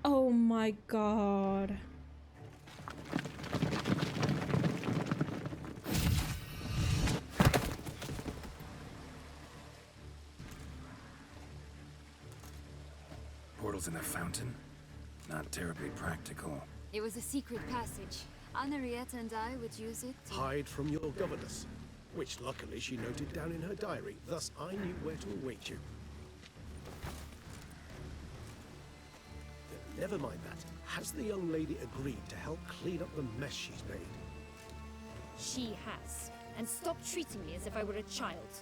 Oh my god. Portals in a fountain? Not terribly practical. It was a secret passage. Henriette and I would use it to... Hide from your governess, which luckily she noted down in her diary. Thus, I knew where to await you. Never mind that. Has the young lady agreed to help clean up the mess she's made? She has. And stop treating me as if I were a child.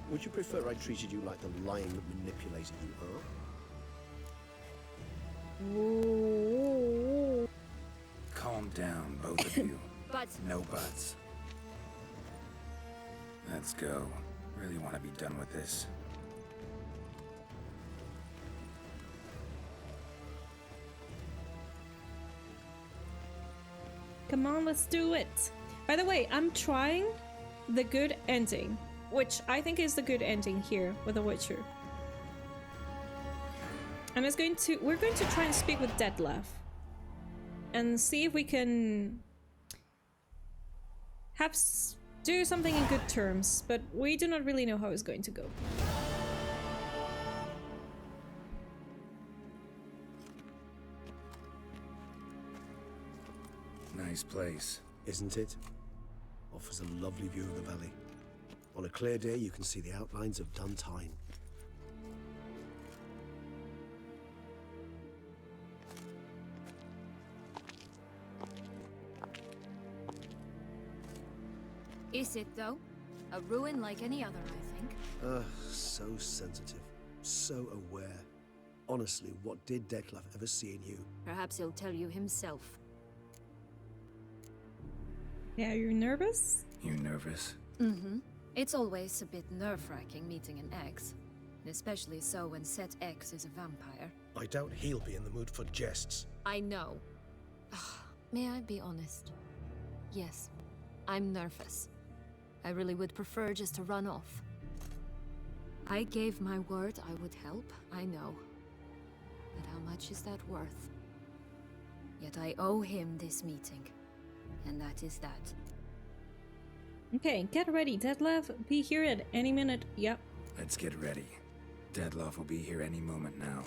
Would you prefer I treated you like the lying manipulator you are? Ooh. Calm down, both of you. But... No buts. Let's go. Really want to be done with this. Come on, let's do it. By the way, I'm trying the good ending, which I think is the good ending here with The Witcher. And we're going to try and speak with Detlef and see if we can do something in good terms, but we do not really know how it's going to go. Nice place. Isn't it? Offers a lovely view of the valley. On a clear day, you can see the outlines of Duntine. Is it, though? A ruin like any other, I think. So sensitive. So aware. Honestly, what did Detlef ever see in you? Perhaps he'll tell you himself. Yeah, you're nervous? You nervous? Mm-hmm. It's always a bit nerve-wracking meeting an ex. Especially so when said ex is a vampire. I doubt he'll be in the mood for jests. I know. May I be honest? Yes, I'm nervous. I really would prefer just to run off. I gave my word I would help, I know. But how much is that worth? Yet I owe him this meeting. And that is that. Okay, get ready, Detlef. Be here at any minute. Yep. Let's get ready. Detlef will be here any moment now.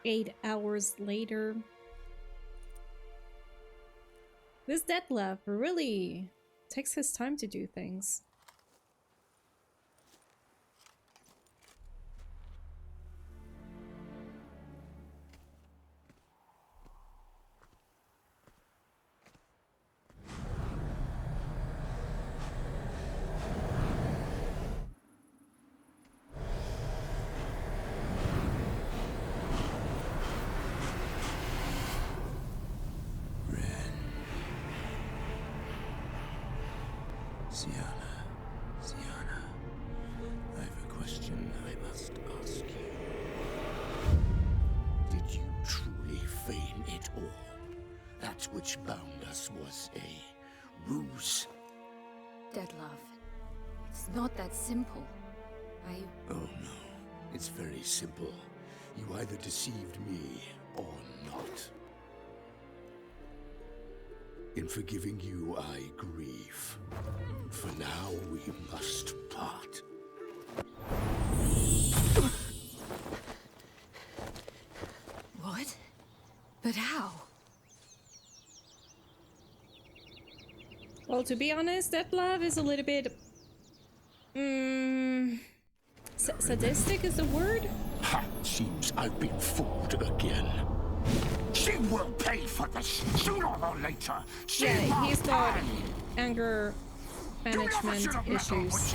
Eight hours later. This Detlef really takes his time to do things. Sienna, I have a question I must ask you. Did you truly feign it all? That which bound us was a ruse? Detlef, it's not that simple. Oh no, it's very simple. You either deceived me or not. In forgiving you, I grieve. For now, we must part. What? But how? Well, to be honest, Detlef is a little bit... sadistic is the word? Ha! Seems I've been fooled again. She will pay for this sooner or later. Yeah, he's got anger management issues.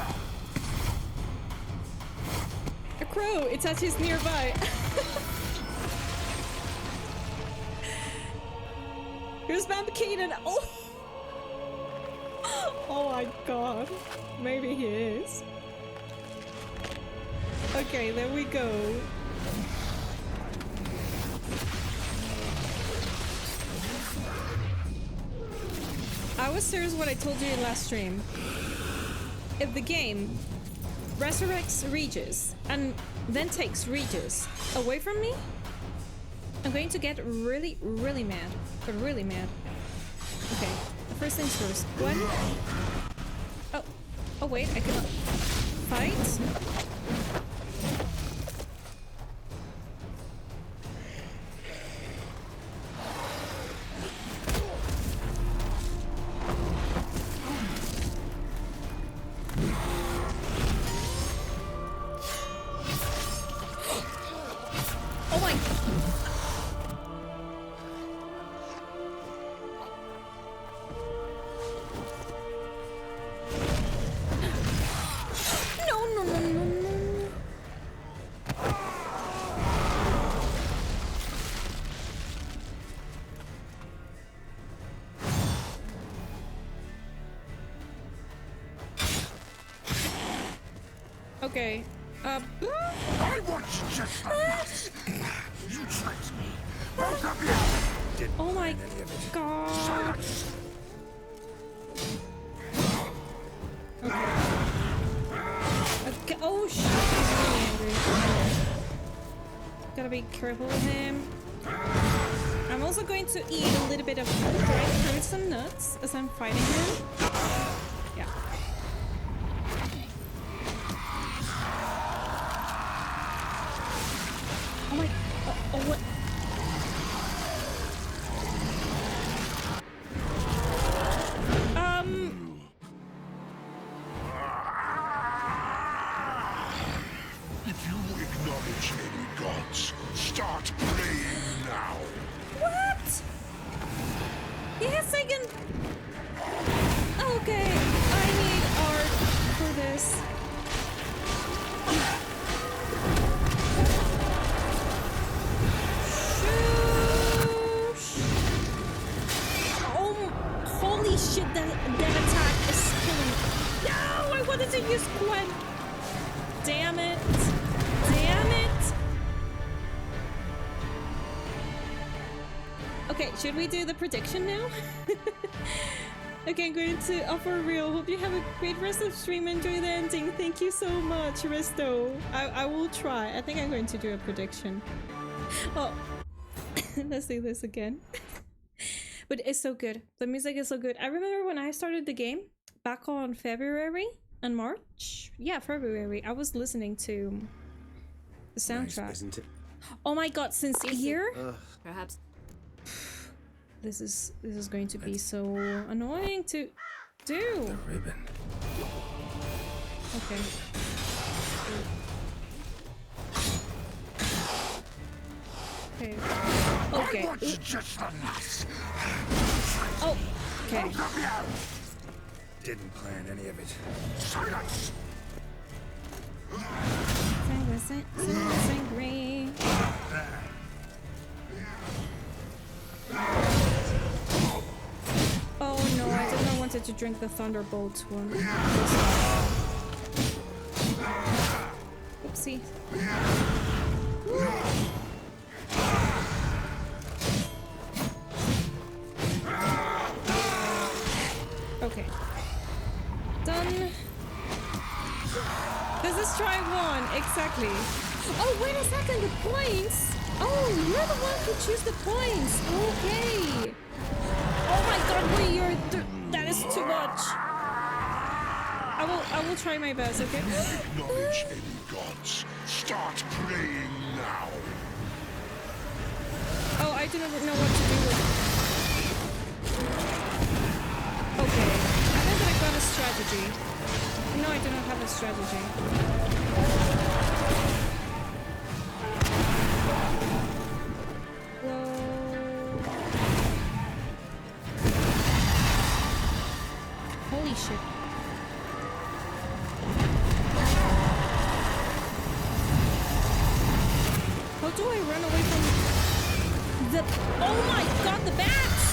A crow! It's at his nearby! Here's Vampkinen. Oh! Oh my god. Maybe he is. Okay, there we go. I was serious what I told you in last stream. If the game resurrects Regis and then takes Regis away from me, I'm going to get really, really mad. But really mad. Okay, first things first. One. Oh. Oh wait, I cannot fight. Okay. I want you just like this. You tricked me. Both of you. Didn't Oh my plan any of it. god. Silence. Okay. Oh shit, he's really angry. Gotta be careful with him. I'm also going to eat a little bit of dried fruits and nuts as I'm fighting him. Yeah. Oh my. Oh what? If you acknowledge any gods, start praying now. What? Yes, I can. Okay, I need art for this. Shoosh. Oh, holy shit! That attack is killing me. No, I wanted to use Gwen. Damn it! Damn it! Okay, should we do the prediction now? Okay, I'm going to offer real. Hope you have a great rest of stream. Enjoy the ending. Thank you so much, Resto. I will try. I think I'm going to do a prediction. Oh, let's do this again. But it's so good. The music is so good. I remember when I started the game back on February and March. Yeah, February. I was listening to the soundtrack. Nice, isn't it? Oh my god, Sincere? Perhaps. This is going to be so annoying to do. The ribbon. Okay. Okay. Okay. I want you just like this. Oh. Okay. Both of you. Didn't plan any of it. Silence. Angry. Oh no, I did not want it to drink the Thunderbolt one. Oopsie. Okay. Done. This is try one, exactly. Oh, wait a second, the points. Oh, you're the one who choose the points. Okay. Oh my god, wait, that is too much. I will try my best, okay? Acknowledge any gods. Start praying now. Oh, I do not know what to do with. Okay. I know that I got a strategy. No, I do not have a strategy. Holy shit. How do I run away from the... Oh my god, the bats!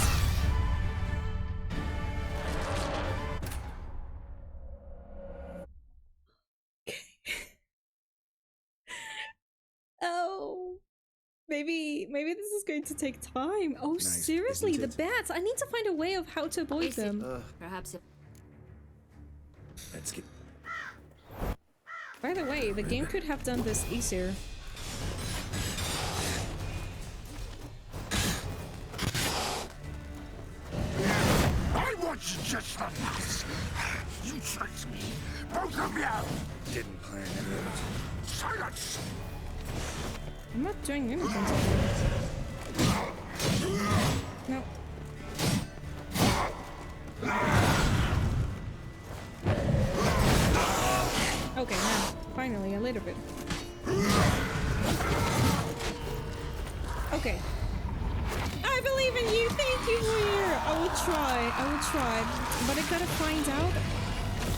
Maybe this is going to take time. Oh, Nice, seriously, the isn't it? bats. I need to find a way of how to avoid Easy. them. Perhaps if Let's get... By the way, the game could have done this easier. I was just the last. You tricked me. Both of you. Didn't plan any of it. Silence. I'm not doing anything to them. No. Okay, now, finally, a little bit. Okay. I believe in you! Thank you, Warrior! I will try. But I gotta find out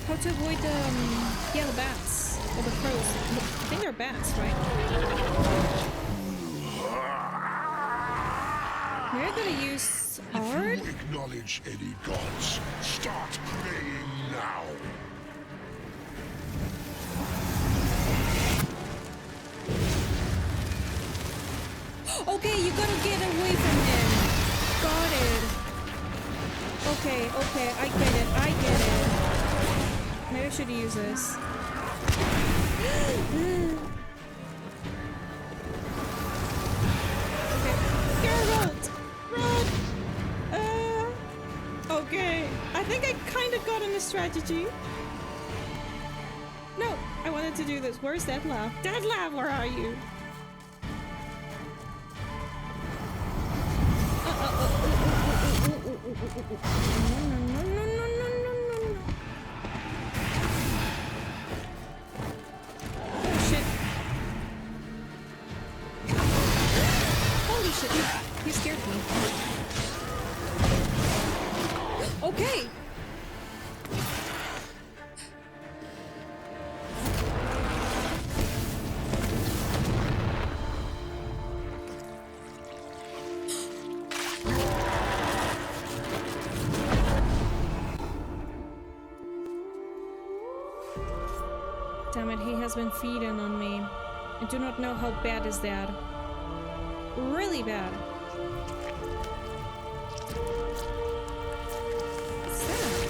how to avoid the yellow bats. Or the crows. I think they're bats, right? We're gonna use hard. If you acknowledge any gods, start praying now. Okay, you gotta get away from him. Got it. Okay, I get it. Maybe I should use this. Okay. Geralt! Run! Okay. I think I kinda got him a strategy. No, I wanted to do this. Where's Deadlaugh? Deadlaugh, where are you? No. Oh shit. Holy shit. You scared me. Okay. Damn it, he has been feeding on me. I do not know how bad is that. Really bad. What's that?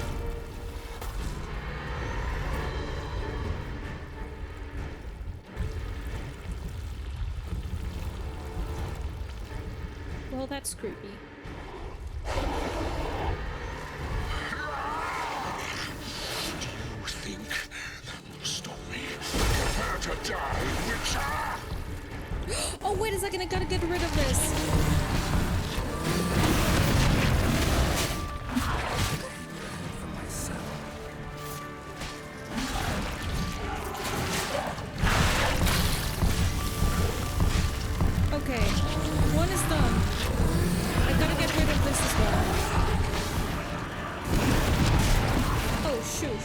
Well, that's creepy. You think that will stop me? Prepare to die, Witcher! Oh, wait a second, I gotta get rid of this. For myself. Okay, one is done. I gotta get rid of this as well. Oh, shoot.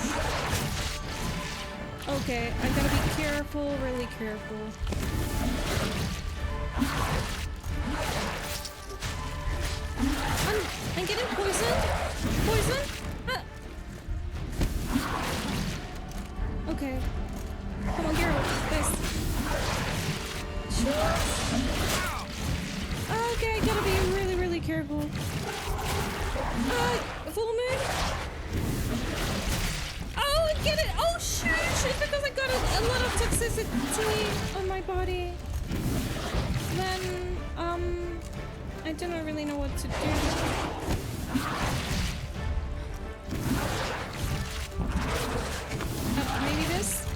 Okay, I gotta be careful, really careful. I'm getting poisoned. Poison? Ah. Okay. Come on, Geralt. This. Okay, I gotta be really, really careful. Full moon? Oh, I get it! Oh, shoot! It's because I got a lot of toxicity on my body. Then, I do not really know what to do. Maybe this?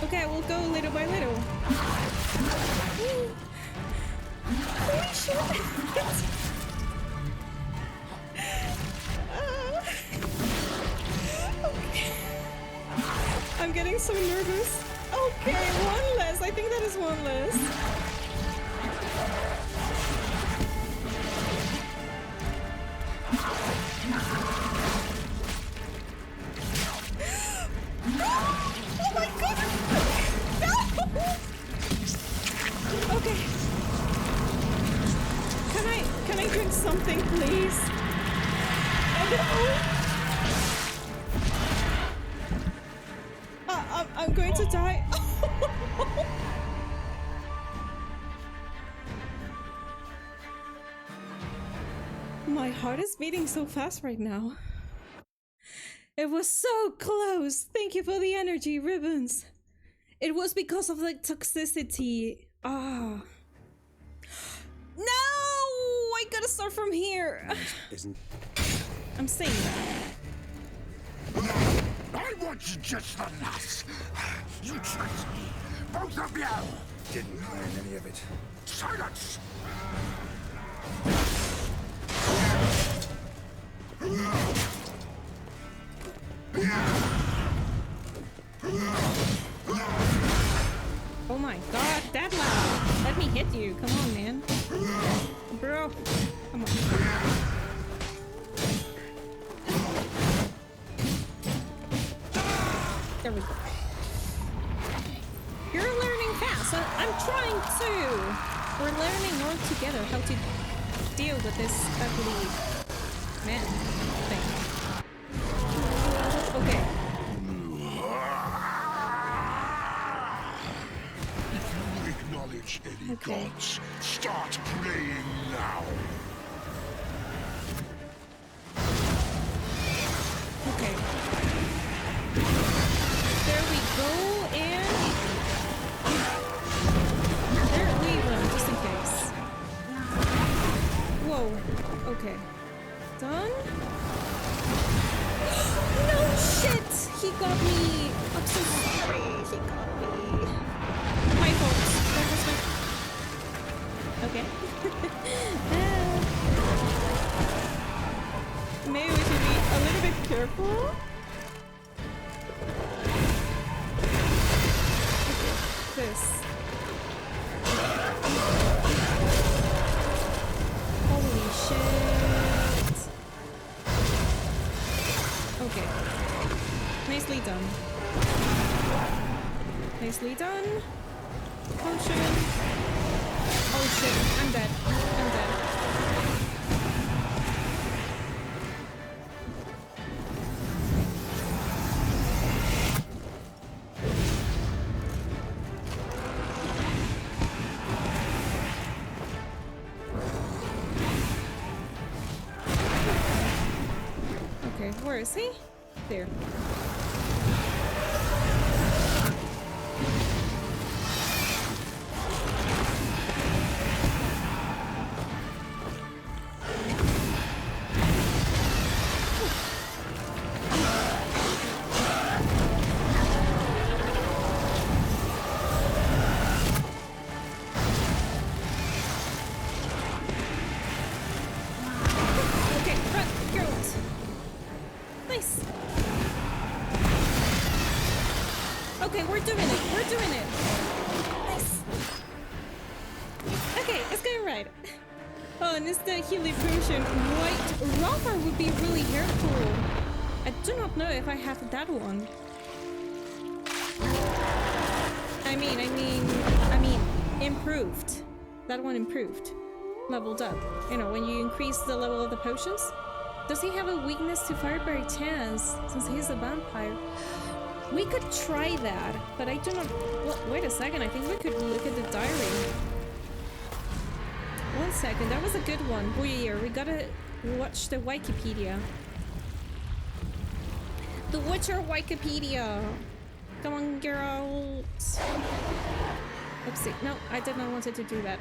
Okay, we'll go little by little. Holy shit! Okay. I'm getting so nervous. Okay, one less. I think that is one less. Oh my god! No! Okay. Can I drink something, please? Oh, no. I'm going to die. my heart is beating so fast right now. It was so close. Thank you for the energy, Ribbons. It was because of the toxicity. Ah. No! I gotta start from here. Isn't... I'm saying that. I want you just the nuts. You tricked me. Both of you. Didn't plan any of it. Silence. Oh my god, that loud. Let me hit you. Come on, man. Bro. Come on. There we go. You're learning fast. I'm trying to. We're learning all together how to deal with this ugly man thing. Okay. If you acknowledge any gods, start praying now. Okay. There we go, and there we run, just in case. Whoa. Okay. Done? No shit! He got me! I'm so sorry. He got me. My fault. That was my... Okay. Maybe we should be a little bit careful. Okay, this. Holy shit. Okay. Nicely done. Nicely done. Potion. Oh shit, I'm dead. I'm dead. Okay, where is he? There. Okay, run, Geralt. Nice. Okay, we're doing it. We're doing it. Nice. Okay, it's going right. Oh, and it's the healing potion. White rubber would be really helpful. I do not know if I have that one. I mean, improved. That one improved. Leveled up. You know, when you increase the level of the potions. Does he have a weakness to fireberry chance since he's a vampire? We could try that, but I do not... Well, wait a second, I think we could look at the diary. 1 second, that was a good one. Boyer, we gotta watch the Wikipedia. The Witcher Wikipedia! Come on, Geralt! Oopsie, no, I did not want to do that.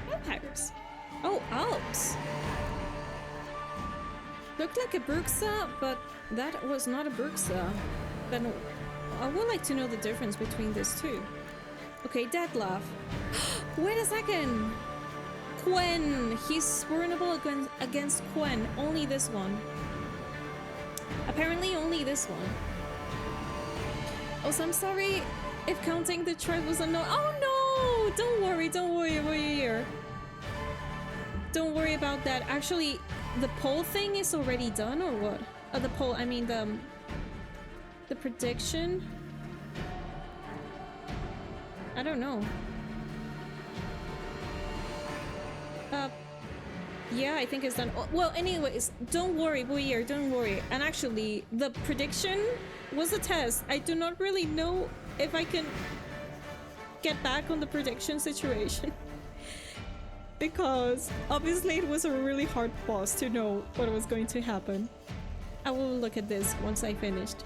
Vampires. Oh, Alps. Looked like a Bruxa, but that was not a Bruxa. Then I would like to know the difference between these two. Okay, Deadlaugh. Wait a second. Quen. He's vulnerable against Quen. Only this one. Apparently only this one. Also, I'm sorry if counting the tribe was unknown. Oh no! Don't worry, we're here. Don't worry about that. Actually, the poll thing is already done, or what? The poll, I mean the prediction. I don't know. Yeah, I think it's done. Oh, well, anyways, don't worry, Boyer, don't worry. And actually, the prediction was a test. I do not really know if I can... get back on the prediction situation. Because obviously it was a really hard boss to know what was going to happen. I will look at this once I finished.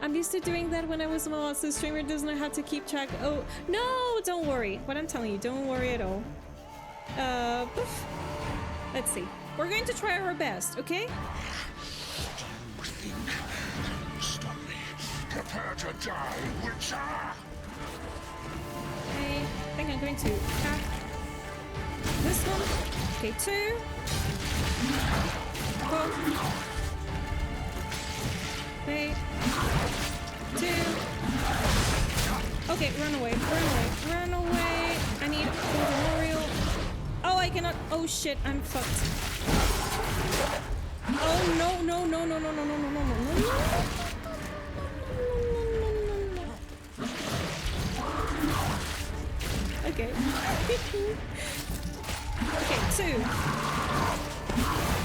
I'm used to doing that when I was small, so the streamer doesn't know how to keep track. Oh, no, don't worry. What I'm telling you, don't worry at all. Let's see. We're going to try our best, okay? Stop me. Prepare to die, Witcher! I think I'm going to attack this one. Okay, 2. Go. Okay. 2. Okay, run away, run away, run away. I need a memorial. Oh, I cannot. Oh shit, I'm fucked. Oh no, no, no, no, no, no, no, no, no, no, no. Okay. Okay, 2.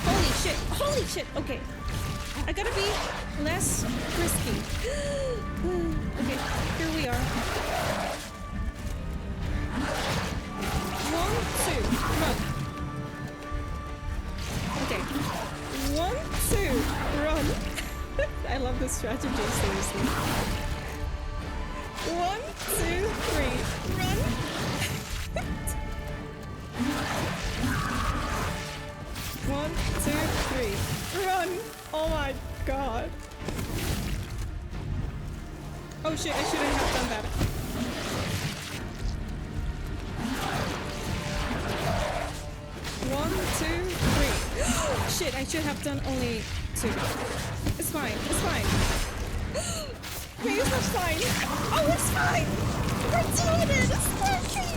Holy shit, holy shit. Okay. I gotta be less risky. Okay, here we are. 1, 2, run. Okay. 1, 2, run. I love this strategy, seriously. 1, 2, 3, run. 1, 2, 3, run. Oh my god. Oh shit, I shouldn't have done that. One, 2, 3. Shit, I should have done only 2. It's fine, it's fine. Wait, it's not fine. Oh, it's fine. We're doing it. It's working.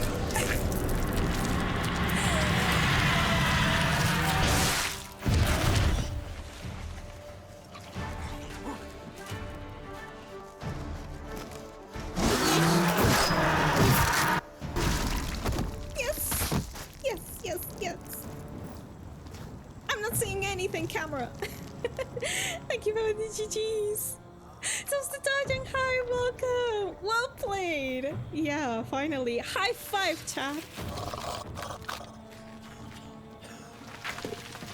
Camera. Thank you for the GGs. Toast dodging. Hi, welcome. Well played. Yeah, finally. High five, chat.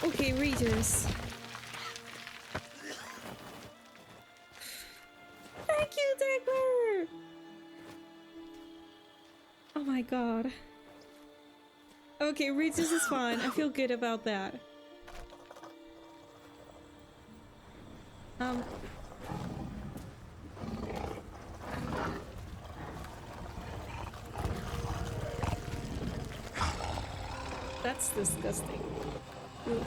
Okay, readers. Thank you, Dagger. Oh my god. Okay, readers is fine. I feel good about that. That's disgusting. Ooh.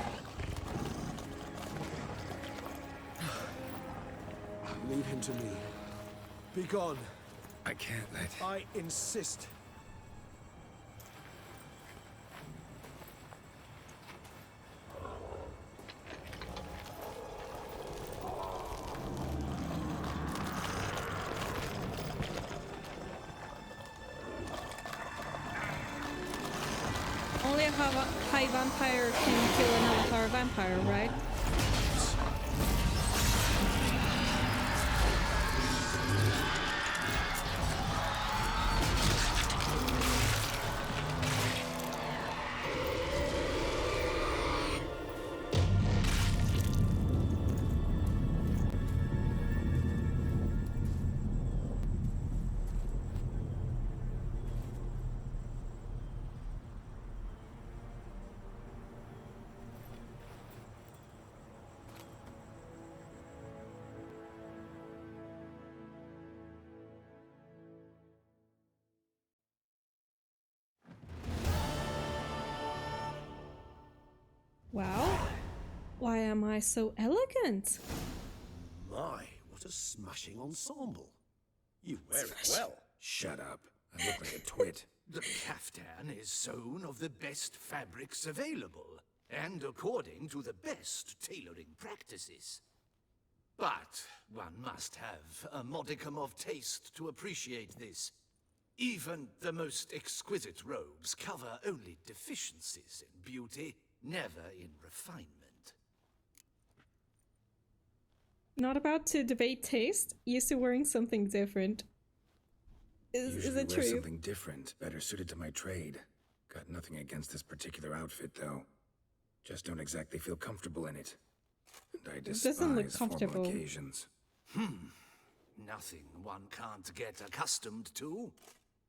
Leave him to me. Be gone. I can't let... I insist. Only a high vampire can kill another high vampire, right? Wow, why am I so elegant? My, what a smashing ensemble. You wear it well. Shut up. I look like a twit. The caftan is sewn of the best fabrics available, and according to the best tailoring practices. But one must have a modicum of taste to appreciate this. Even the most exquisite robes cover only deficiencies in beauty, never in refinement. Not about to debate taste, used to wearing something different. Usually it wear true? something different, better suited to my trade. Got nothing against this particular outfit, though. Just don't exactly feel comfortable in it. And I It doesn't look despise formal comfortable. occasions. Nothing one can't get accustomed to.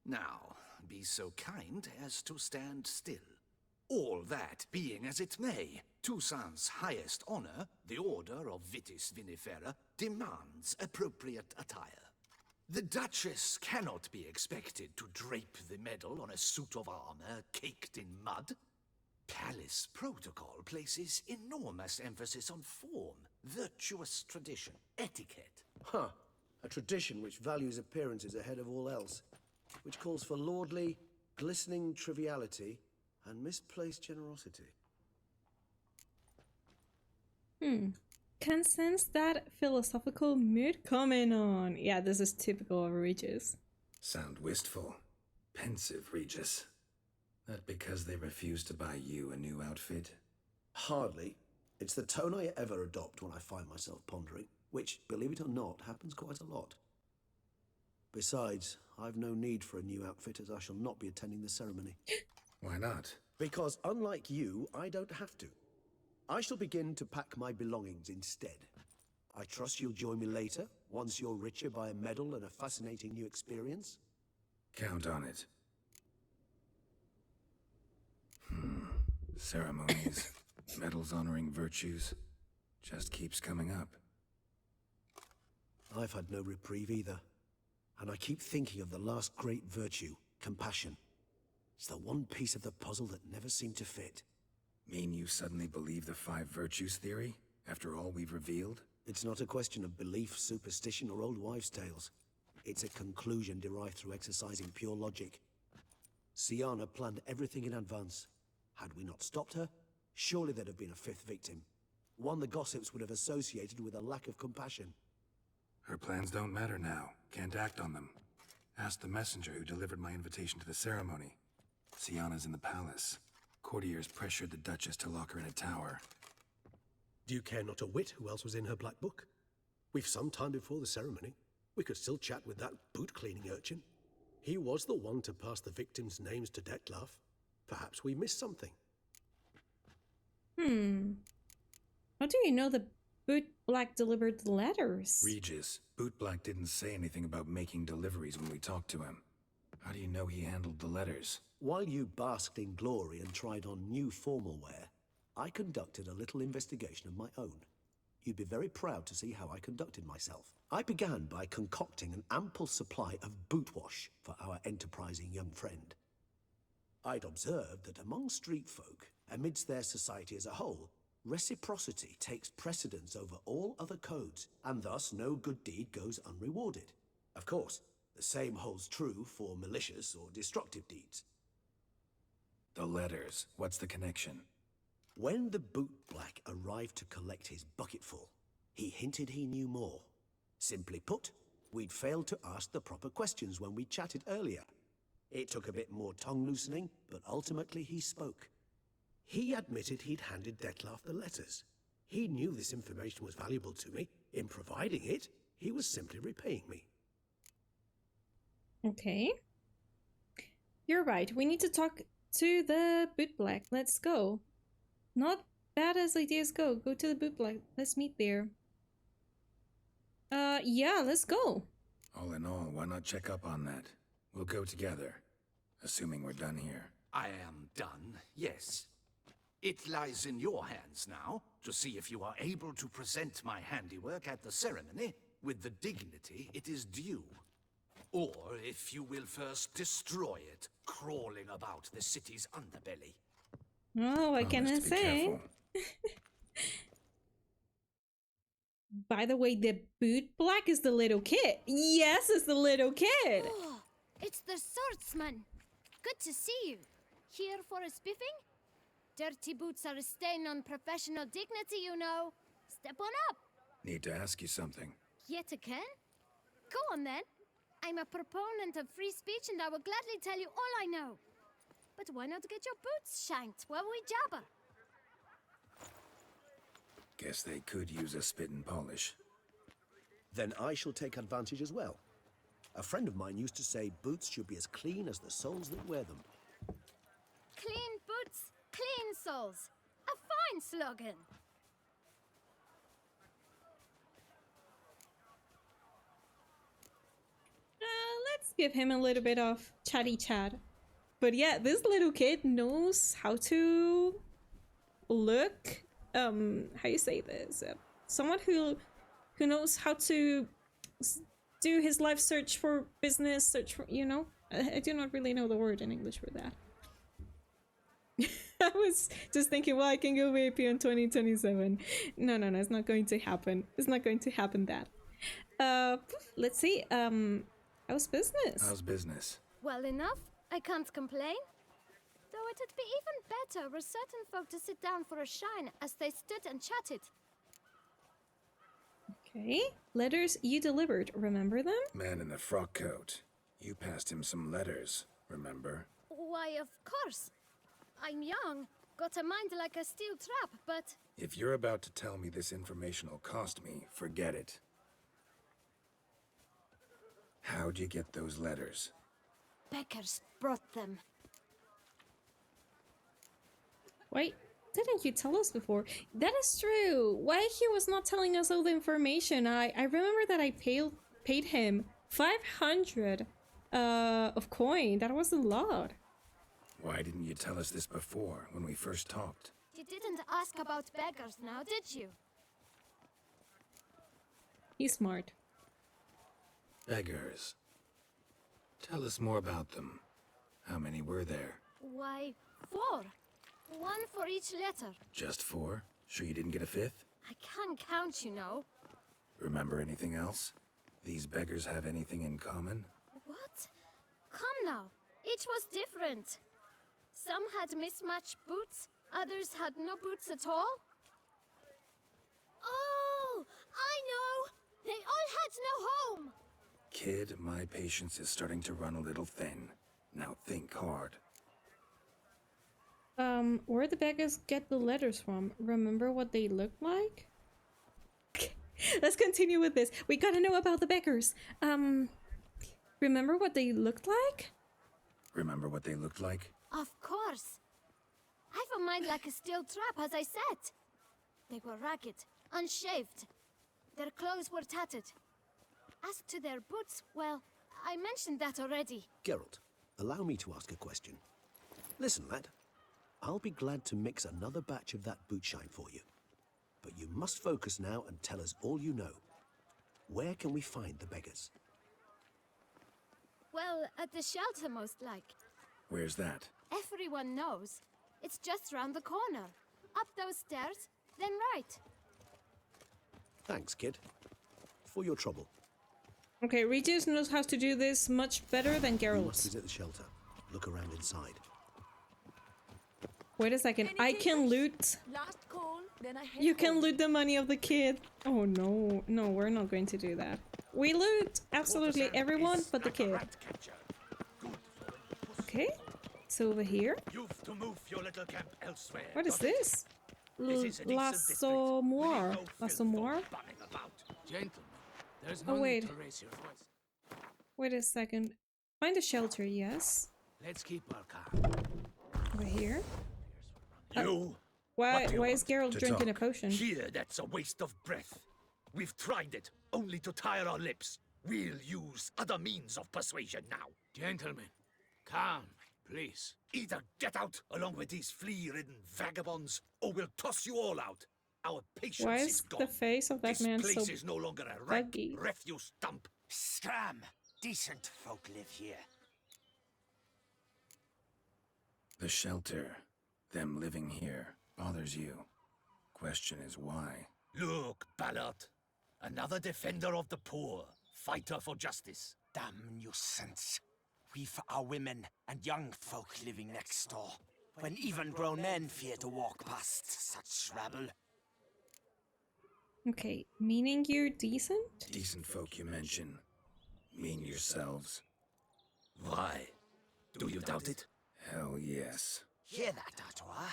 Now, be so kind as to stand still. All that being as it may, Toussaint's highest honor, the Order of Vitis Vinifera, demands appropriate attire. The Duchess cannot be expected to drape the medal on a suit of armor caked in mud. Palace protocol places enormous emphasis on form, virtuous tradition, etiquette. Huh. A tradition which values appearances ahead of all else. Which calls for lordly, glistening triviality and misplaced generosity. Can sense that philosophical mood coming on. Yeah, this is typical of Regis. Sound wistful. Pensive, Regis. That because they refuse to buy you a new outfit? Hardly. It's the tone I ever adopt when I find myself pondering, which, believe it or not, happens quite a lot. Besides, I've no need for a new outfit as I shall not be attending the ceremony. Why not? Because unlike you, I don't have to. I shall begin to pack my belongings instead. I trust you'll join me later, once you're richer by a medal and a fascinating new experience. Count on it. Ceremonies, medals honoring virtues, just keeps coming up. I've had no reprieve either. And I keep thinking of the last great virtue, compassion. It's the one piece of the puzzle that never seemed to fit. Mean you suddenly believe the 5 virtues theory, after all we've revealed? It's not a question of belief, superstition, or old wives' tales. It's a conclusion derived through exercising pure logic. Sienna planned everything in advance. Had we not stopped her, surely there'd have been a 5th victim. One the gossips would have associated with a lack of compassion. Her plans don't matter now. Can't act on them. Ask the messenger who delivered my invitation to the ceremony. Sienna's in the palace. Courtiers pressured the Duchess to lock her in a tower. Do you care not a whit who else was in her black book? We've some time before the ceremony. We could still chat with that boot-cleaning urchin. He was the one to pass the victims' names to Dettlaff. Perhaps we missed something. How do you know the Boot Black delivered the letters? Regis, Bootblack didn't say anything about making deliveries when we talked to him. How do you know he handled the letters? While you basked in glory and tried on new formal wear, I conducted a little investigation of my own. You'd be very proud to see how I conducted myself. I began by concocting an ample supply of boot wash for our enterprising young friend. I'd observed that among street folk, amidst their society as a whole, reciprocity takes precedence over all other codes, and thus no good deed goes unrewarded. Of course, the same holds true for malicious or destructive deeds. The letters. What's the connection? When the boot black arrived to collect his bucketful, he hinted he knew more. Simply put, we'd failed to ask the proper questions when we chatted earlier. It took a bit more tongue-loosening, but ultimately he spoke. He admitted he'd handed Dettlaff the letters. He knew this information was valuable to me. In providing it, he was simply repaying me. Okay. You're right. We need to talk to the Boot Black. Let's go. Not bad as ideas go. Go to the Boot Black. Let's meet there. Yeah, let's go. All in all, why not check up on that? We'll go together, assuming we're done here. I am done, yes. It lies in your hands now to see if you are able to present my handiwork at the ceremony with the dignity it is due. Or if you will first destroy it, crawling about the city's underbelly. Oh, what can I Promise to be say? careful. By the way, the Boot Black is the little kid. Yes, it's the little kid. Oh, it's the swordsman. Good to see you. Here for a spiffing? Dirty boots are a stain on professional dignity, you know. Step on up. Need to ask you something. Yet again? Go on then. I'm a proponent of free speech and I will gladly tell you all I know. But why not get your boots shanked while we jabber? Guess they could use a spit and polish. Then I shall take advantage as well. A friend of mine used to say boots should be as clean as the soles that wear them. Clean boots, clean souls. A fine slogan. Let's give him a little bit of chatty chat. But yeah, this little kid knows how to look. How you say this? Someone who knows how to do his life search for business, search for, you know. I do not really know the word in English for that. I was just thinking, well, I can go VP in 2027. No, it's not going to happen. It's not going to happen that. Let's see. How's business? How's business? Well enough. I can't complain. Though it'd be even better were certain folk to sit down for a shine as they stood and chatted. Okay. Letters you delivered, remember them? Man in the frock coat. You passed him some letters, remember? Why, of course. I'm young, got a mind like a steel trap, but... If you're about to tell me this information will cost me, forget it. How'd you get those letters? Beggars brought them. Wait, didn't you tell us before? That is true. Why he was not telling us all the information? I remember that I paid him 500 of coin. That was a lot. Why didn't you tell us this before, when we first talked? You didn't ask about beggars now, did you? He's smart. Beggars. Tell us more about them. How many were there? Why, 4. One for each letter. Just 4? Sure you didn't get a 5th? I can't count, you know. Remember anything else? These beggars have anything in common? What? Come now. Each was different. Some had mismatched boots, others had no boots at all. Oh, I know! They all had no home! Kid, my patience is starting to run a little thin. Now think hard. Where the beggars get the letters from? Remember what they look like? Let's continue with this. We gotta know about the beggars. Remember what they looked like? Remember what they looked like? Of course. I've a mind like a steel trap, as I said. They were ragged, unshaved. Their clothes were tattered. As to their boots, well, I mentioned that already. Geralt, allow me to ask a question. Listen, lad. I'll be glad to mix another batch of that boot shine for you. But you must focus now and tell us all you know. Where can we find the beggars? Well, at the shelter, most like. Where's that? Everyone knows. It's just round the corner. Up those stairs, then right. Thanks, kid. For your trouble. Okay, Regis knows how to do this much better than You Geralt. must visit the shelter. Look around inside. Wait a second. I can loot. Last call, then I head You can home. loot the money of the kid. Oh no. No, we're not going to do that. We loot absolutely everyone but the kid. Okay. So over here. You've to move your little camp elsewhere. What is this? L'Assommoir. L'Assommoir? Gentlemen, there's Oh, no wait. need to raise your voice. Wait a second. Find a shelter, yes. Let's keep our calm. Over here. You? Why What do you is want? Geralt To drinking a talk. potion? Here, that's a waste of breath. We've tried it, only to tire our lips. We'll use other means of persuasion now. Gentlemen, calm, please. Either get out along with these flea-ridden vagabonds, or we'll toss you all out. Our patience Why is is gone. the face of that This man place so is no longer a rank buggy? refuse dump. Scram! Decent folk live here. The shelter, them living here, bothers you. Question is why? Look, Ballard. Another defender of the poor, fighter for justice. Damn nuisance. We've our women and young folk living next door, when even grown men fear to walk past such rabble. Okay, meaning you're decent? Decent folk you mention. Mean yourselves. Why? Do you doubt it? Hell yes. Hear that, Artois?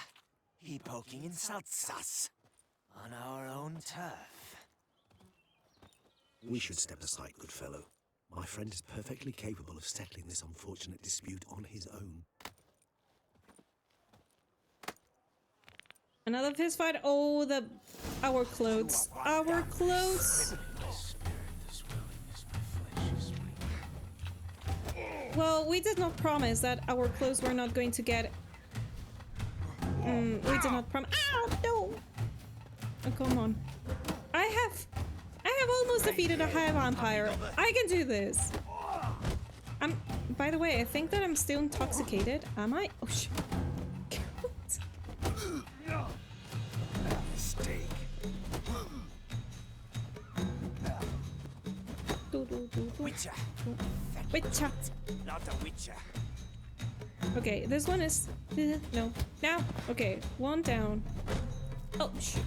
He poking insults us. On our own turf. We should step aside, good fellow. My friend is perfectly capable of settling this unfortunate dispute on his own. Another fist fight. Oh, our clothes. Our clothes. Well, we did not promise that our clothes were not going to get. We did not promise. Ow! No! Oh, come on. I have almost defeated a high vampire. I can do this. By the way, I think that I'm still intoxicated. Am I? Oh shit. Mistake. Witcher. Witcher. Not a witcher. Okay, this one is no. Now. Okay, one down. Oh shoot.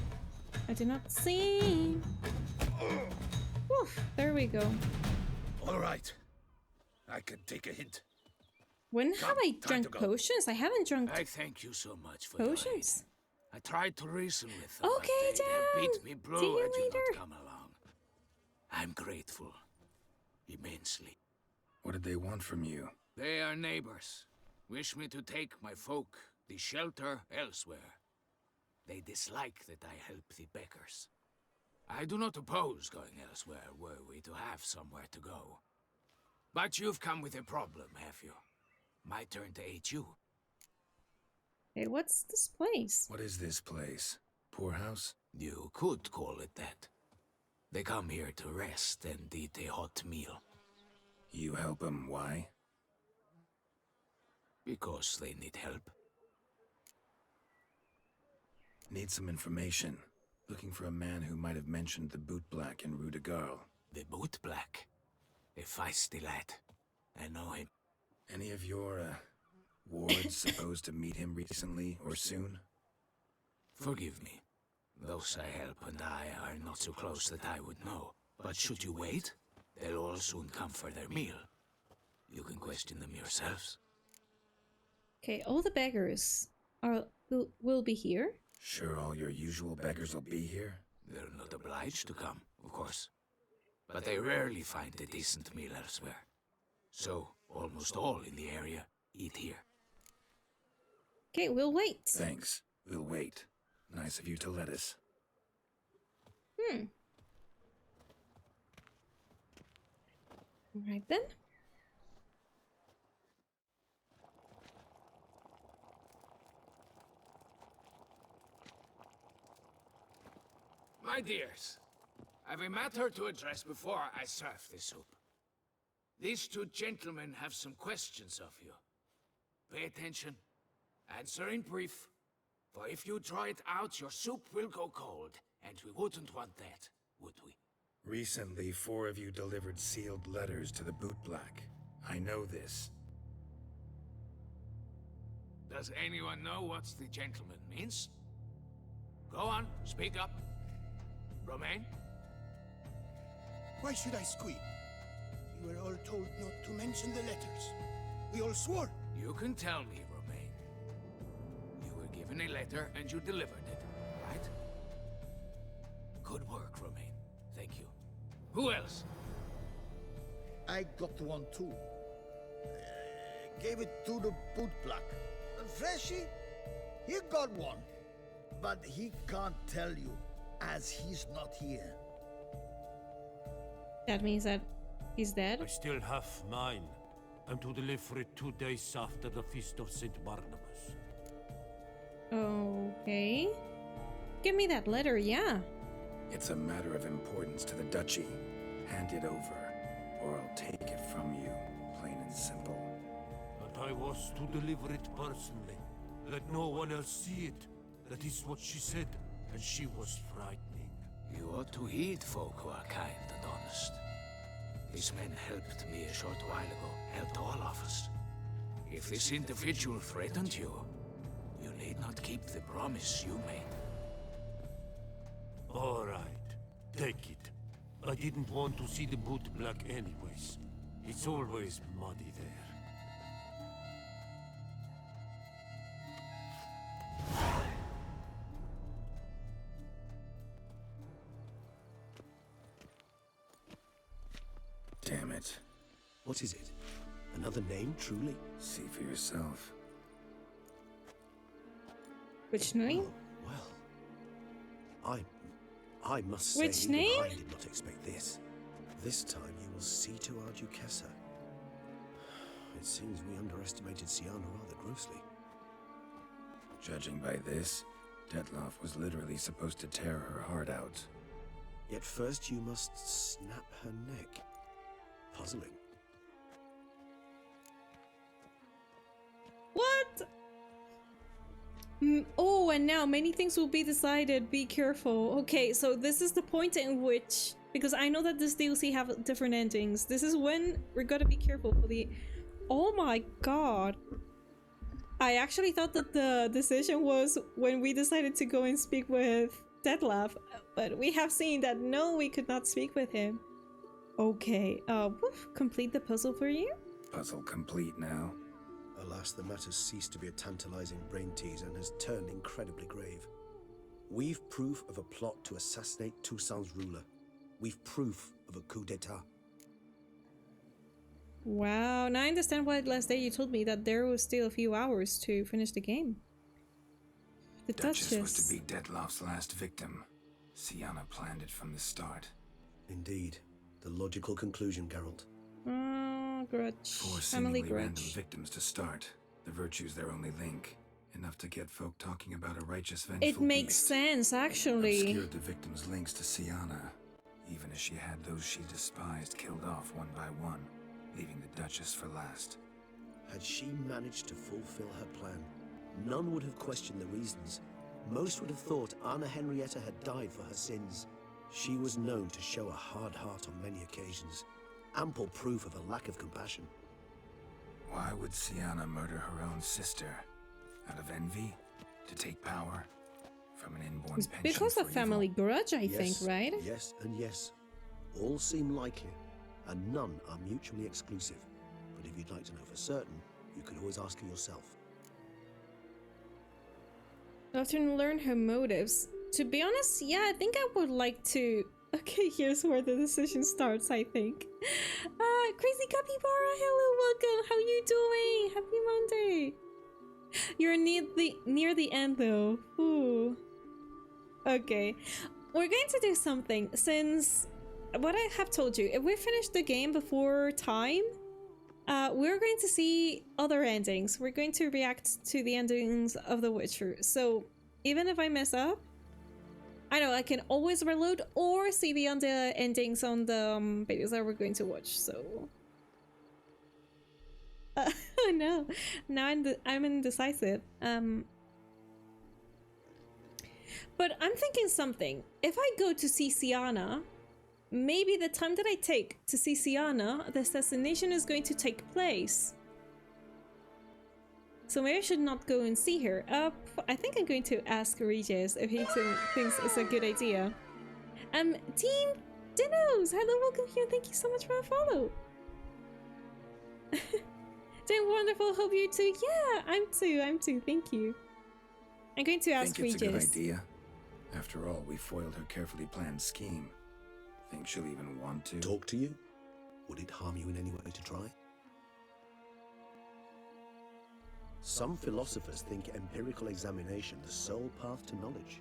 I did not see. Whew, there we go. All right. I can take a hint. When have I time drunk to go. potions? I haven't drunk I thank you so much for your aid. potions. I tried to reason with them, Okay, but they have beat Dan. me See blue you and did later. not come along. I'm grateful. Immensely. What did they want from you? They are neighbors. Wish me to take my folk, the shelter, elsewhere. They dislike that I help the beggars. I do not oppose going elsewhere were we to have somewhere to go. But you've come with a problem, have you? My turn to aid you. Hey, what's this place? What is this place? Poorhouse? You could call it that. They come here to rest and eat a hot meal. You help them, why? Because they need help. Need some information. Looking for a man who might have mentioned the boot black in Rue de Garl. The boot black. A feisty lad. I know him. Any of your, wards supposed to meet him recently or soon? Forgive me. Those I help and I are not so close that I would know. But should you wait, they'll all soon come for their meal. You can question them yourselves. Okay, all the beggars will be here. Sure all your usual beggars will be here? They're not obliged to come, of course. But they rarely find a decent meal elsewhere. So, almost all in the area eat here. Okay, we'll wait. Thanks. We'll wait. Nice of you to let us. Right then. My dears, I've a matter to address before I serve the soup. These two gentlemen have some questions of you. Pay attention. Answer in brief. For if you draw it out, your soup will go cold, and we wouldn't want that, would we? Recently, 4 of you delivered sealed letters to the boot black. I know this. Does anyone know what the gentleman means? Go on, speak up. Romain? Why should I squeal? We were all told not to mention the letters. We all swore. You can tell me, Romain. You were given a letter and you delivered it, right? Good work, Romain. Thank you. Who else? I got one too. Gave it to the boot black. Freshie, he got one. But he can't tell you, as he's not here. That means that he's dead. I still have mine. I'm to deliver it 2 days after the Feast of St. Barnabas. Okay. Give me that letter, yeah. It's a matter of importance to the duchy. Hand it over, or I'll take it from you, plain and simple. But I was to deliver it personally. Let no one else see it. That is what she said, and she was frightening. You ought to heed folk who are kind and honest. These men helped me a short while ago, helped all of us. If this individual threatened you, you need not keep the promise you made. All right, take it. I didn't want to see the boot black anyways. It's always muddy there. Damn it. What is it? Another name, truly? See for yourself. Which name? Oh, well, I must say, Which even name? I did not expect this. This time you will see to our Duchessa. It seems we underestimated Sienna rather grossly. Judging by this, Detloff was literally supposed to tear her heart out. Yet first you must snap her neck. Puzzling. What? Oh, and now many things will be decided. Be careful. Okay, so this is the point in which, because I know that this DLC have different endings, this is when we're gonna be careful for the... Oh my god. I actually thought that the decision was when we decided to go and speak with Detloff, but we have seen that no, we could not speak with him. Okay, woof, complete the puzzle for you? Puzzle complete now. Alas, the matter's ceased to be a tantalizing brain teaser and has turned incredibly grave. We've proof of a plot to assassinate Toussaint's ruler. We've proof of a coup d'etat. Wow, now I understand why last day you told me that there was still a few hours to finish the game. The Duchess was Duchess. to be Detloff's last victim. Sienna planned it from the start. Indeed. The logical conclusion, Geralt. Oh, grudge. Four Family seemingly random grudge. victims to start. The virtue's their only link. Enough to get folk talking about a righteous, vengeful It makes beast. sense, actually. Obscured the victims' links to Sienna, even as she had those she despised killed off one by one, leaving the Duchess for last. Had she managed to fulfill her plan, none would have questioned the reasons. Most would have thought Anna Henrietta had died for her sins. She was known to show a hard heart on many occasions. Ample proof of a lack of compassion. Why would Sienna murder her own sister? Out of envy? To take power? From an inborn It's penchant because for of family evil? grudge, I think, right? Yes, and yes. All seem likely, and none are mutually exclusive. But if you'd like to know for certain, you can always ask her yourself. I'll have to learn her motives. To be honest, yeah, I think I would like to... Okay, here's where the decision starts, I think. Crazy Capybara, hello, welcome. How you doing? Happy Monday. You're near the end, though. Ooh. Okay. We're going to do something, since... What I have told you, if we finish the game before time, we're going to see other endings. We're going to react to the endings of The Witcher. So, even if I mess up, I know I can always reload or see the other endings on the videos that we're going to watch, so... no, now I'm indecisive. But I'm thinking something. If I go to see Sienna, maybe the time that I take to see Sienna, the assassination is going to take place. So maybe I should not go and see her. I think I'm going to ask Regis if he thinks it's a good idea. Team Dinos! Hello, welcome here. Thank you so much for a follow. Doing wonderful. Hope you too. Yeah, I'm too. Thank you. I'm going to ask Think it's Regis. a good idea. After all, we foiled her carefully planned scheme. Think she'll even want to? Talk to you? Would it harm you in any way to try? Some philosophers think empirical examination the sole path to knowledge.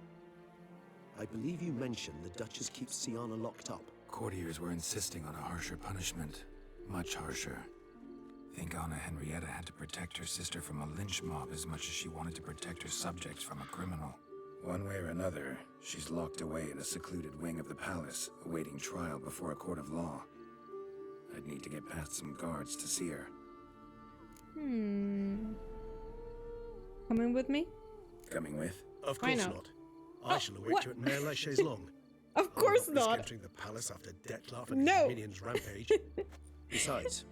I believe you mentioned the Duchess keeps Sienna locked up. Courtiers were insisting on a harsher punishment. Much harsher. Think Anna Henrietta had to protect her sister from a lynch mob as much as she wanted to protect her subjects from a criminal. One way or another, she's locked away in a secluded wing of the palace, awaiting trial before a court of law. I'd need to get past some guards to see her. Coming with me? Coming with? Of Why course not? not. I shall await what? you at Mare la Chaise-Longue. Of course I'm not not. entering the palace after Detloff and No. his minions rampage. Besides,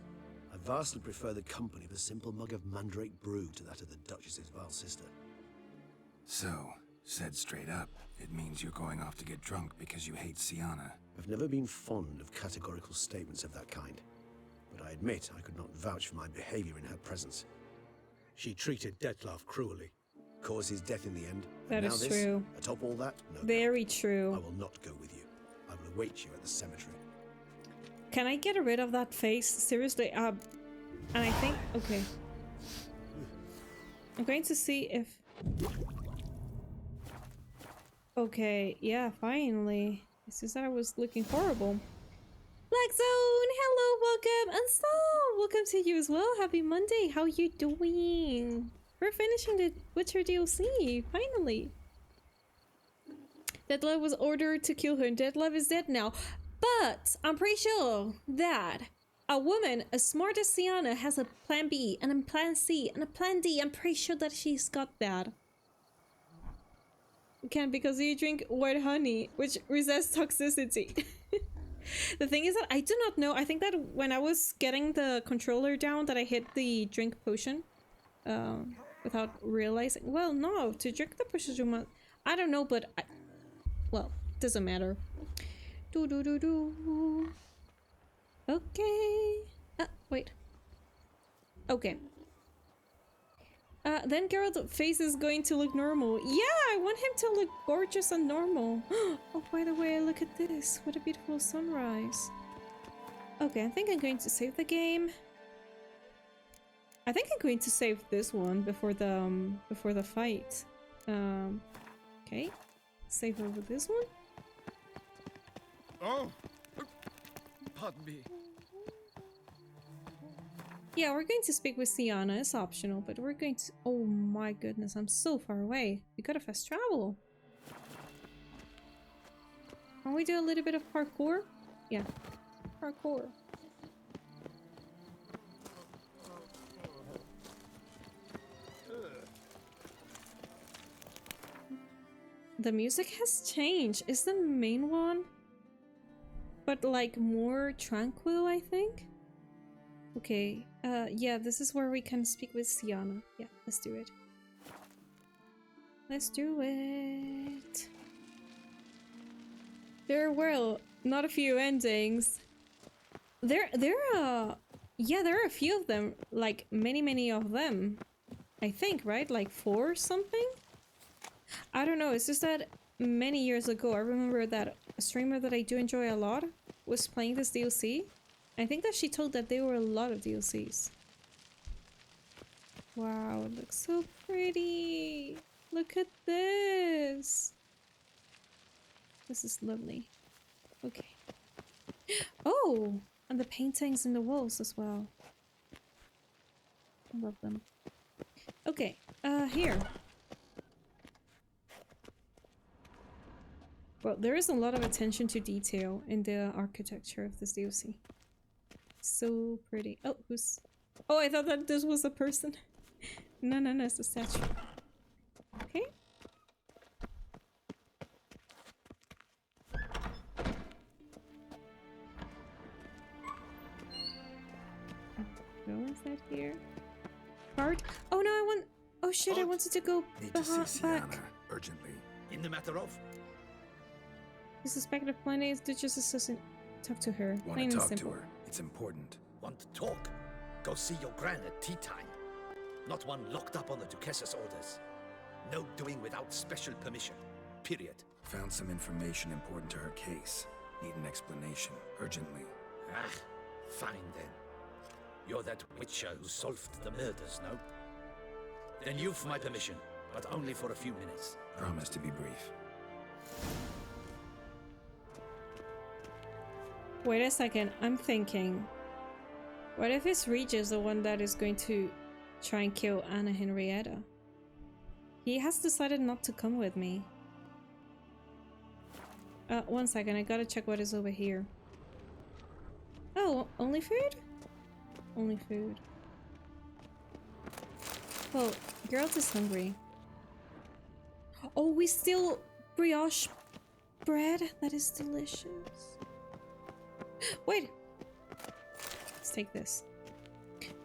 I vastly prefer the company of a simple mug of mandrake brew to that of the Duchess's vile sister. So, said straight up, it means you're going off to get drunk because you hate Sienna. I've never been fond of categorical statements of that kind, but I admit I could not vouch for my behavior in her presence. She treated Detloff cruelly, caused his death in the end. That and now is this, true. Atop all that, no. Very I true. will not go with you. I will await you at the cemetery. Can I get rid of that face? Seriously, and I think, okay. I'm going to see if... Okay, yeah, finally. It's just that I was looking horrible. Black Zone, hello, welcome, and so welcome to you as well. Happy Monday. How you doing? We're finishing the Witcher DLC, finally. Deadlove was ordered to kill her, and Deadlove is dead now. But I'm pretty sure that a woman as smart as Sienna has a plan B, and a plan C, and a plan D. I'm pretty sure that she's got that. Can because you drink white honey, which resists toxicity. The thing is that I do not know. I think that when I was getting the controller down, that I hit the drink potion, without realizing. Well, no, to drink the potion you must. I don't know, but well, doesn't matter. Do do do do. Okay. Wait. Okay. Then Geralt's face is going to look normal. Yeah, I want him to look gorgeous and normal. Oh, by the way, look at this. What a beautiful sunrise. Okay, I think I'm going to save the game. I think I'm going to save this one before the fight. Okay. Save over this one. Oh, pardon me. Yeah, we're going to speak with Sienna. It's optional, but we're going to... Oh my goodness, I'm so far away. We gotta fast travel. Can we do a little bit of parkour? Yeah, parkour. The music has changed. Is the main one? But like more tranquil, I think? Okay, yeah, this is where we can speak with Sienna. Yeah, let's do it. Let's do it. There were not a few endings. Yeah, there are a few of them, like many of them. I think, right? Like 4 or something? I don't know, it's just that many years ago, I remember that a streamer that I do enjoy a lot was playing this DLC. I think that she told that there were a lot of DLCs. Wow, it looks so pretty. Look at this. This is lovely. Okay. Oh, and the paintings in the walls as well. I love them. Okay, here. Well, there is a lot of attention to detail in the architecture of this DLC. So pretty. Oh, who's... Oh, I thought that this was a person. No, it's a statue. Okay. No, is that here? Card? Oh no, I want... Oh shit, I wanted to go Need to see Sienna urgently. In the matter of? The suspected plan is to just assassin. Talk to her. Want Plain to and talk to simple. her. It's important. Want to talk? Go see your gran at tea time. Not one locked up on the Duchess's orders. No doing without special permission. Period. Found some information important to her case. Need an explanation. Urgently. Ah, fine then. You're that witcher who solved the murders, no? Then you've my permission, but only for a few minutes. Promise to be brief. Wait a second, I'm thinking. What if it's Regis the one that is going to try and kill Anna Henrietta? He has decided not to come with me. One second, I gotta check what is over here. Oh, only food? Only food. Well, Geralt is hungry. Oh, we still brioche bread? That is delicious. Wait. Let's take this.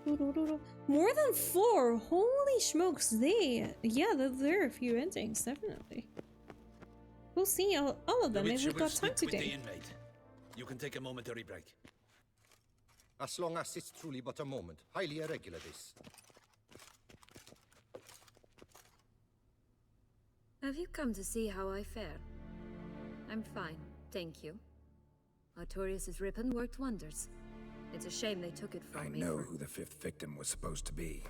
More than 4! Holy smokes, yeah, there are a few endings, definitely. We'll see all of them if we've got time today. You can take a momentary break. As long as it's truly but a moment. Highly irregular, this. Have you come to see how I fare? I'm fine, thank you. Artorius' ribbon worked wonders. It's a shame they took it from I me. know who the 5th victim was supposed to be.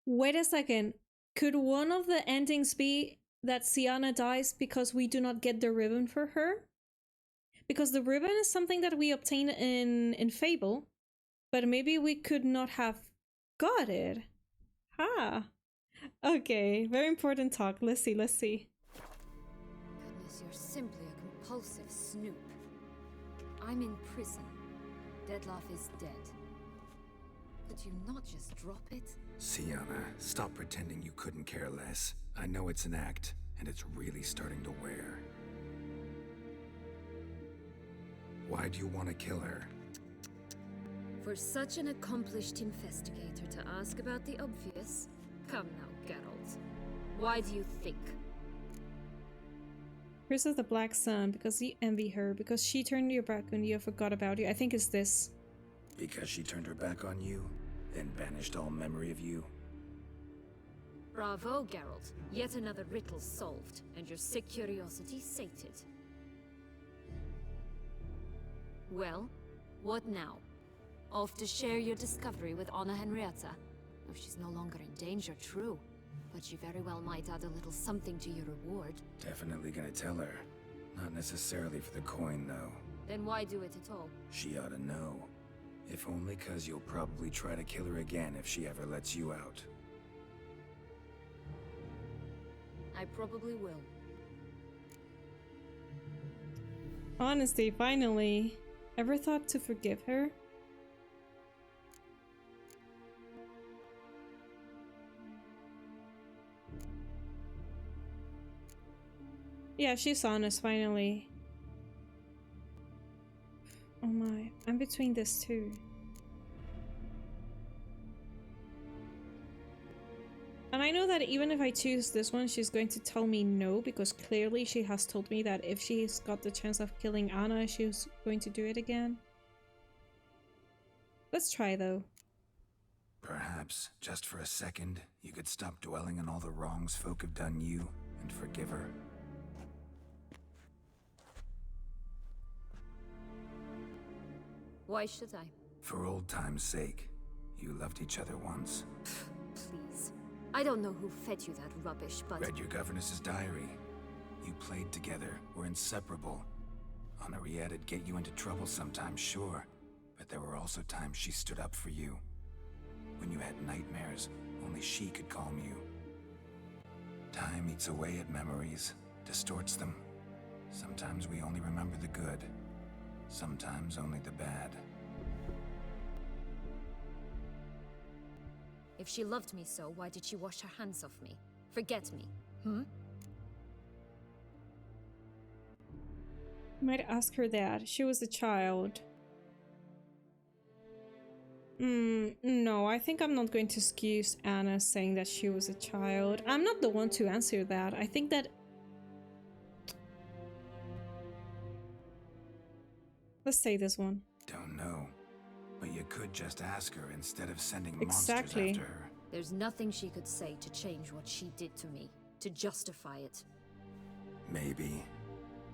Wait a second. Could one of the endings be that Sienna dies because we do not get the ribbon for her? Because the ribbon is something that we obtain in Fable, but maybe we could not have got it. Ha! Okay, very important talk. Let's see, let's see. Goodness, you're simply a compulsive snoop. I'm in prison. Deadloff is dead. Could you not just drop it? Sienna, stop pretending you couldn't care less. I know it's an act, and it's really starting to wear. Why do you want to kill her? For such an accomplished investigator to ask about the obvious? Come now, Geralt. Why do you think? Chris is the Black Sun because you envy her, because she turned your back on you and forgot about you. I think it's this. Because she turned her back on you, then banished all memory of you? Bravo, Geralt. Yet another riddle solved, and your sick curiosity sated. Well, what now? Off to share your discovery with Anna Henrietta? Oh, she's no longer in danger, true. But she very well might add a little something to your reward. Definitely gonna tell her. Not necessarily for the coin, though. Then why do it at all? She ought to know. If only 'cause you'll probably try to kill her again if she ever lets you out. I probably will. Honesty, finally. Ever thought to forgive her? Yeah, she's honest, finally. Oh my, I'm between this two. And I know that even if I choose this one, she's going to tell me no, because clearly she has told me that if she's got the chance of killing Anna, she's going to do it again. Let's try though. Perhaps, just for a second, you could stop dwelling on all the wrongs folk have done you and forgive her. Why should I? For old time's sake. You loved each other once. Please. I don't know who fed you that rubbish, but... Read your governess's diary. You played together, were inseparable. Henriette'd get you into trouble sometimes, sure. But there were also times she stood up for you. When you had nightmares, only she could calm you. Time eats away at memories, distorts them. Sometimes we only remember the good. Sometimes only the bad. If she loved me so, why did she wash her hands off me? Forget me, hmm? Might ask her that. She was a child. No, I think I'm not going to excuse Anna saying that she was a child. I'm not the one to answer that. I think that... Let's say this one. Don't know. But you could just ask her instead of sending Exactly. monsters after her. There's nothing she could say to change what she did to me, to justify it. Maybe.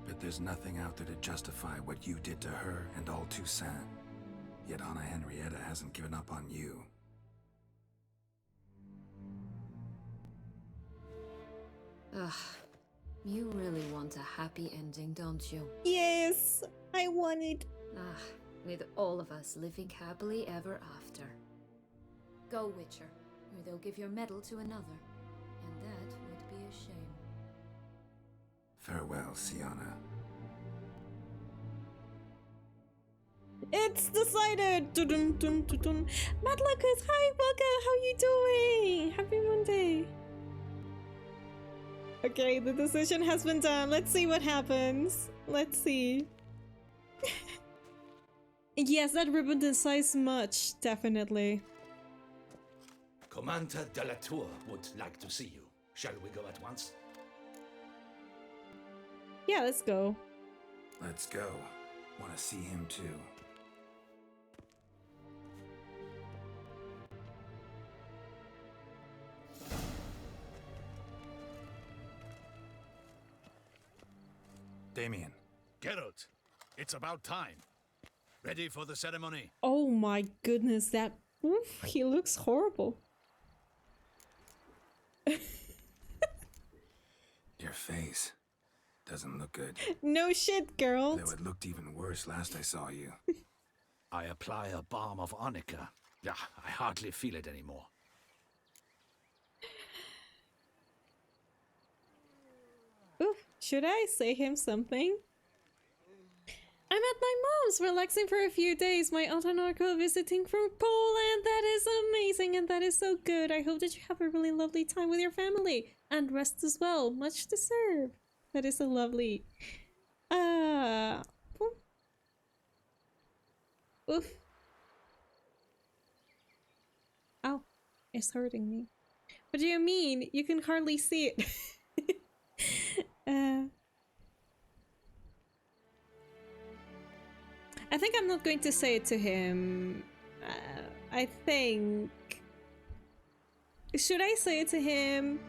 But there's nothing out there to justify what you did to her and all Toussaint. Yet Anna Henrietta hasn't given up on you. Ugh. You really want a happy ending, don't you? Yes! I want it! Ah, with all of us living happily ever after. Go, Witcher, or they'll give your medal to another. And that would be a shame. Farewell, Sienna. It's decided! Dun, dun, dun, dun. Matt Lucas, hi, welcome! How you doing? Happy Monday! Okay, the decision has been done. Let's see what happens. Let's see. Yes, that ribbon decides much, definitely. Commander de la Tour would like to see you. Shall we go at once? Yeah, let's go. Let's go. Want to see him too. Damien. Geralt, it's about time. Ready for the ceremony? Oh my goodness, that... Oof, he looks horrible. Your face doesn't look good. No shit, girl. Though it looked even worse last I saw you. I apply a balm of arnica. Yeah, I hardly feel it anymore. Oof, should I say him something? I'm at my mom's, relaxing for a few days. My aunt and uncle visiting from Poland. That is amazing and that is so good. I hope that you have a really lovely time with your family and rest as well. Much deserved. That is so lovely. Oof. Ow, it's hurting me. What do you mean? You can hardly see it. I think I'm not going to say it to him. I think... Should I say it to him?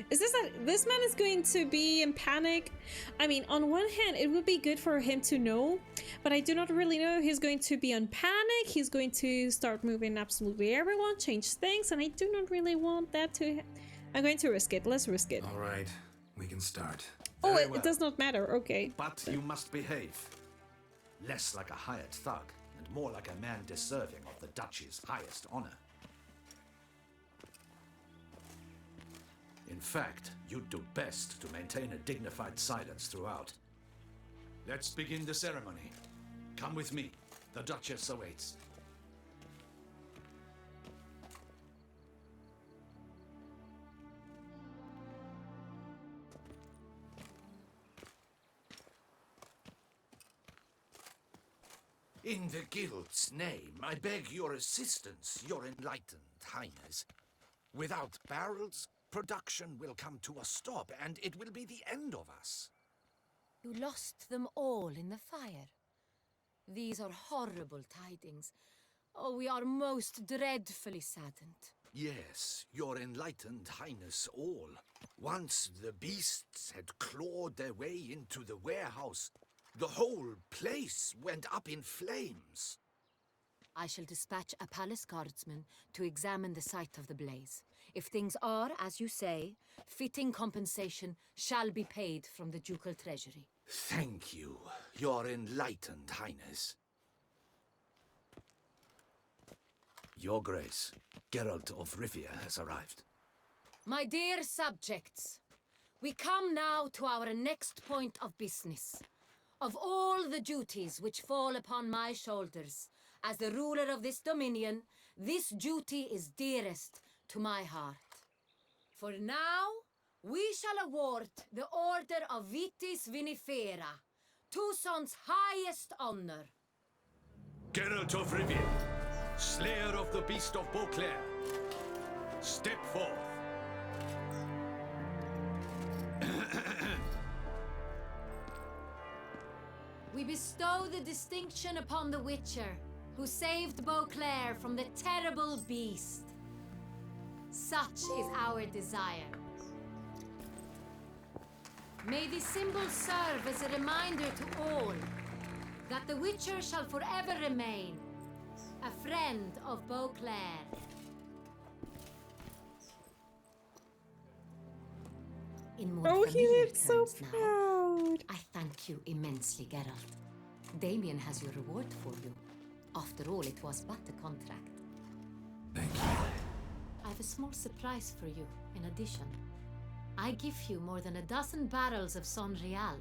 Is this that this man is going to be in panic? I mean, on one hand, it would be good for him to know, but I do not really know if he's going to be on panic. He's going to start moving absolutely everyone, change things, and I do not really want that to... I'm going to risk it. Let's risk it. All right, we can start. Oh, Very it well. does not matter. Okay. But you must behave. Less like a hired thug, and more like a man deserving of the duchy's highest honor. In fact, you'd do best to maintain a dignified silence throughout. Let's begin the ceremony. Come with me. The Duchess awaits. In the Guild's name, I beg your assistance, your enlightened highness. Without barrels, production will come to a stop, and it will be the end of us. You lost them all in the fire. These are horrible tidings. Oh, we are most dreadfully saddened. Yes, your enlightened highness all. Once the beasts had clawed their way into the warehouse, the whole place went up in flames. I shall dispatch a palace guardsman to examine the site of the blaze. If things are, as you say, fitting compensation shall be paid from the ducal treasury. Thank you, your enlightened highness. Your Grace, Geralt of Rivia has arrived. My dear subjects, we come now to our next point of business. Of all the duties which fall upon my shoulders, as the ruler of this dominion, this duty is dearest to my heart. For now, we shall award the Order of Vitis Vinifera, Toussaint's highest honor. Geralt of Rivia, slayer of the beast of Beauclair, step forth. We bestow the distinction upon the Witcher, who saved Beauclair from the terrible beast. Such is our desire. May this symbol serve as a reminder to all that the Witcher shall forever remain a friend of Beauclair. In more Oh, he familiar looks so terms now, proud. I thank you immensely, Geralt. Damien has your reward for you. After all, it was but a contract. Thank you. I have a small surprise for you, in addition. I give you more than a dozen barrels of Son Real,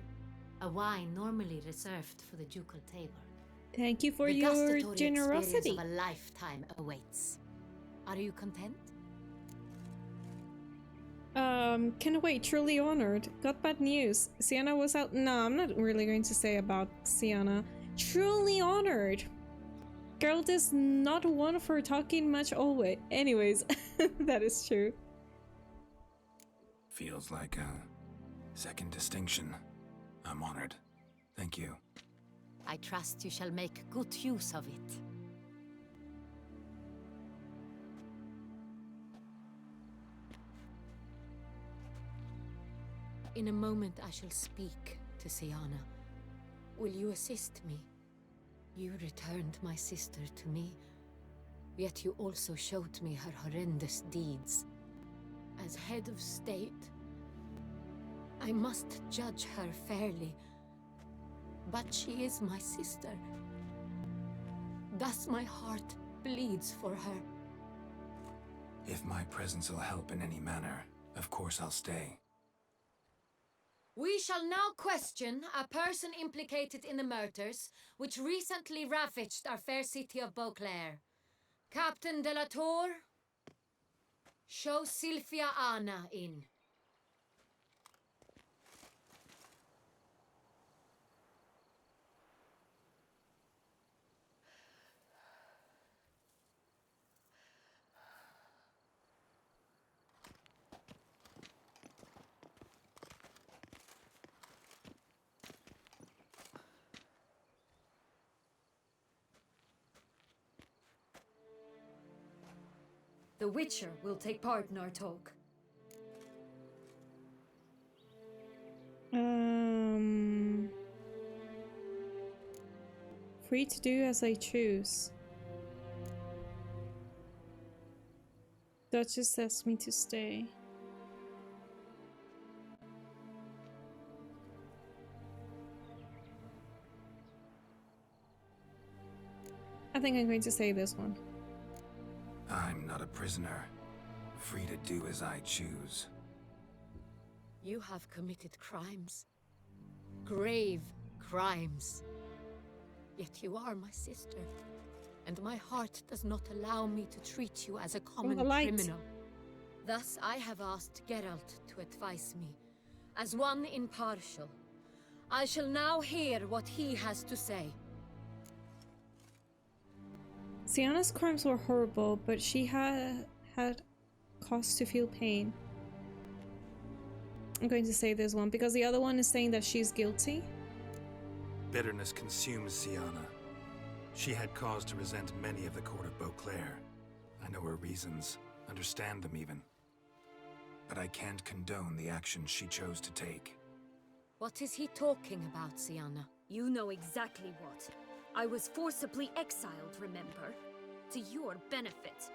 a wine normally reserved for the ducal table. Thank you for The your gustatory generosity. experience of a lifetime awaits. Are you content? Can wait, truly honored. Got bad news. Sienna was out. No, I'm not really going to say about Sienna. Truly honored. Geralt is not one for talking much always. Anyways, that is true. Feels like a second distinction. I'm honored. Thank you. I trust you shall make good use of it. In a moment I shall speak to Sienna. Will you assist me? You returned my sister to me, yet you also showed me her horrendous deeds. As head of state, I must judge her fairly, but she is my sister. Thus my heart bleeds for her. If my presence will help in any manner, of course I'll stay. We shall now question a person implicated in the murders which recently ravaged our fair city of Beauclair. Captain de la Tour, show Sylvia Anna in. The Witcher will take part in our talk. Free to do as I choose. Duchess asks me to stay. I think I'm going to say this one. I'm not a prisoner. Free to do as I choose. You have committed crimes. Grave crimes. Yet you are my sister. And my heart does not allow me to treat you as a common criminal. Thus I have asked Geralt to advise me, as one impartial. I shall now hear what he has to say. Sienna's crimes were horrible, but she had cause to feel pain. I'm going to say this one because the other one is saying that she's guilty. Bitterness consumes Sienna. She had cause to resent many of the court of Beauclair. I know her reasons, understand them even. But I can't condone the actions she chose to take. What is he talking about, Sienna? You know exactly what. I was forcibly exiled, remember? To your benefit.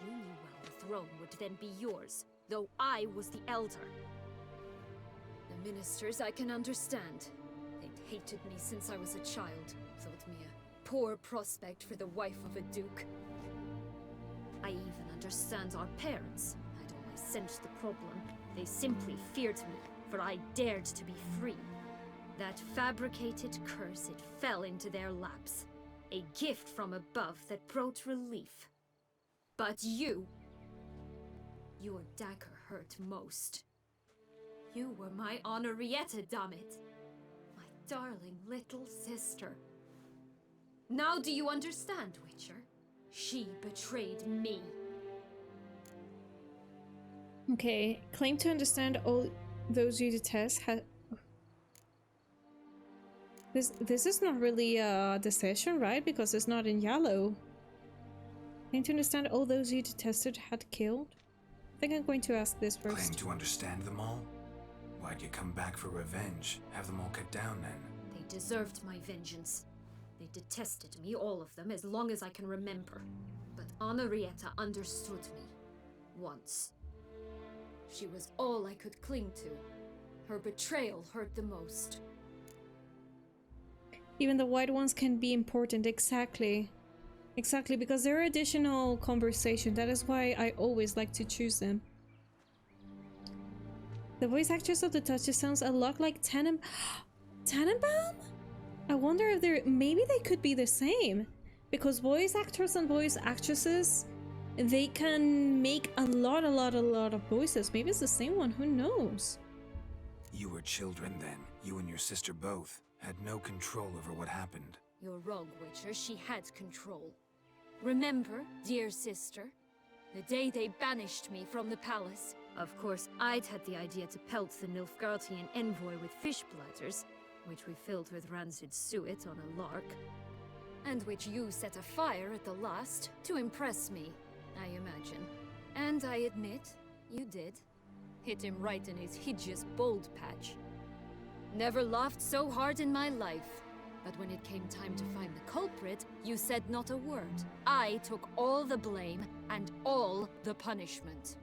You knew well the throne would then be yours, though I was the elder. The ministers I can understand. They'd hated me since I was a child, thought me a poor prospect for the wife of a duke. I even understand our parents. I'd always sensed the problem. They simply feared me, for I dared to be free. That fabricated curse, it fell into their laps. A gift from above that brought relief. But you... your dagger hurt most. You were my Henrietta, dammit. My darling little sister. Now do you understand, Witcher? She betrayed me. Okay, claim to understand all those you detest. This is not really a decision, right? Because it's not in yellow. Claim to understand all those you detested had killed. I think I'm going to ask this first. Claim to understand them all? Why'd you come back for revenge? Have them all cut down then? They deserved my vengeance. They detested me, all of them, as long as I can remember. But Henrietta understood me. Once. She was all I could cling to. Her betrayal hurt the most. Even the white ones can be important, exactly. Exactly, because there are additional conversation. That is why I always like to choose them. The voice actress of the Duchess sounds a lot like Tannenbaum? I wonder if they're... maybe they could be the same. Because voice actors and voice actresses, they can make a lot of voices. Maybe it's the same one, who knows? You were children then. You and your sister both had no control over what happened. You're wrong, Witcher. She had control. Remember, dear sister? The day they banished me from the palace. Of course, I'd had the idea to pelt the Nilfgaardian envoy with fish bladders, which we filled with rancid suet on a lark. And which you set afire at the last, to impress me, I imagine. And I admit, you did. Hit him right in his hideous bald patch. Never laughed so hard in my life, But when it came time to find the culprit, you said not a word. I took all the blame and all the punishment.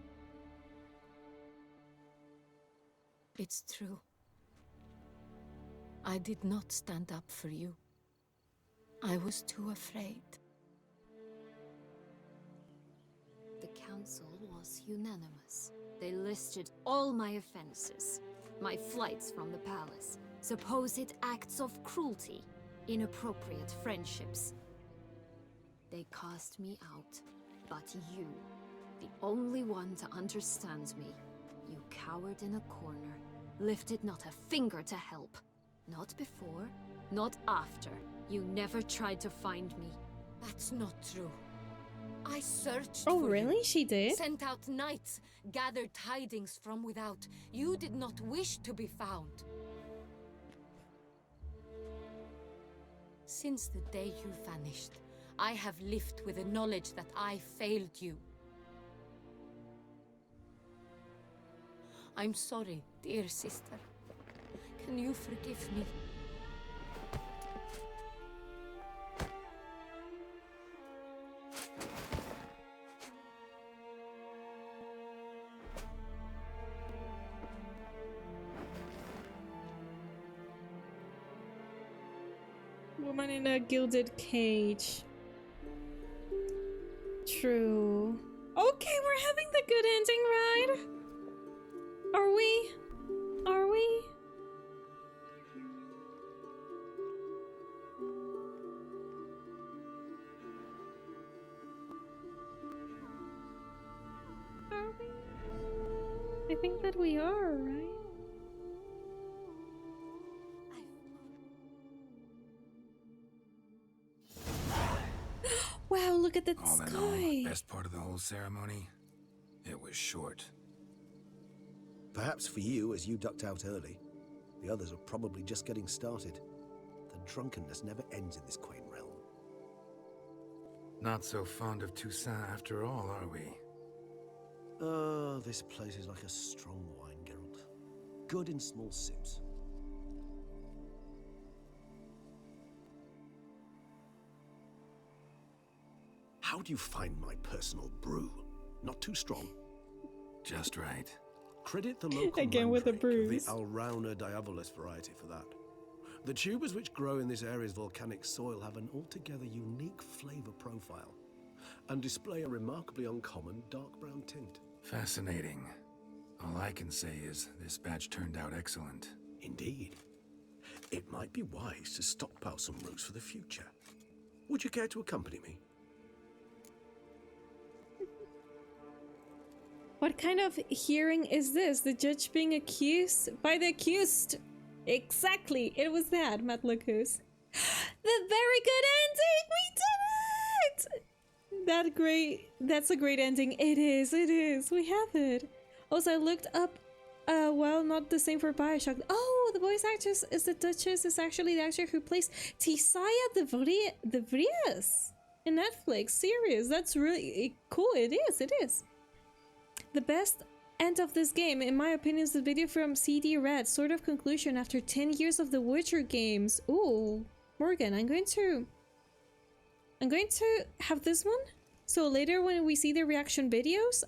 It's true. I did not stand up for you. I was too afraid. The council was unanimous. They listed all my offenses. My flights from the palace, supposed acts of cruelty, inappropriate friendships. They cast me out, but you, the only one to understand me, you cowered in a corner, lifted not a finger to help. Not before, not after. You never tried to find me. That's not true. I searched Oh, for really? you. She did? Sent out knights, gathered tidings from without. You did not wish to be found. Since the day you vanished, I have lived with the knowledge that I failed you. I'm sorry, dear sister. Can you forgive me? Woman in a gilded cage. True. Okay, we're having the good ending, right? Are we? Are we? Are we? I think that we are, right? Wow, look at that All in sky. all, best part of the whole ceremony, it was short. Perhaps for you, as you ducked out early. The others are probably just getting started. The drunkenness never ends in this quaint realm. Not so fond of Toussaint after all, are we? Oh, this place is like a strong wine, Geralt. Good in small sips. How do you find my personal brew? Not too strong. Just right. Credit the local Again with the mandrake of brews. the Alrauna diabolus variety for that. The tubers which grow in this area's volcanic soil have an altogether unique flavor profile and display a remarkably uncommon dark brown tint. Fascinating. All I can say is this batch turned out excellent. Indeed. It might be wise to stockpile some roots for the future. Would you care to accompany me? What kind of hearing is this? The judge being accused by the accused? Exactly, it was that, Matlucus. The very good ending! We did it! That's a great ending. It is, we have it. Also, I looked up, well, not the same for Bioshock. Oh, the voice actress is the Duchess, is actually the actor who plays Toussaint de Vrias in Netflix series. That's really cool, it is. The best end of this game, in my opinion, is the video from CD Red, sort of conclusion after 10 years of the Witcher games. Ooh, Morgan, I'm going to have this one. So later when we see the reaction videos,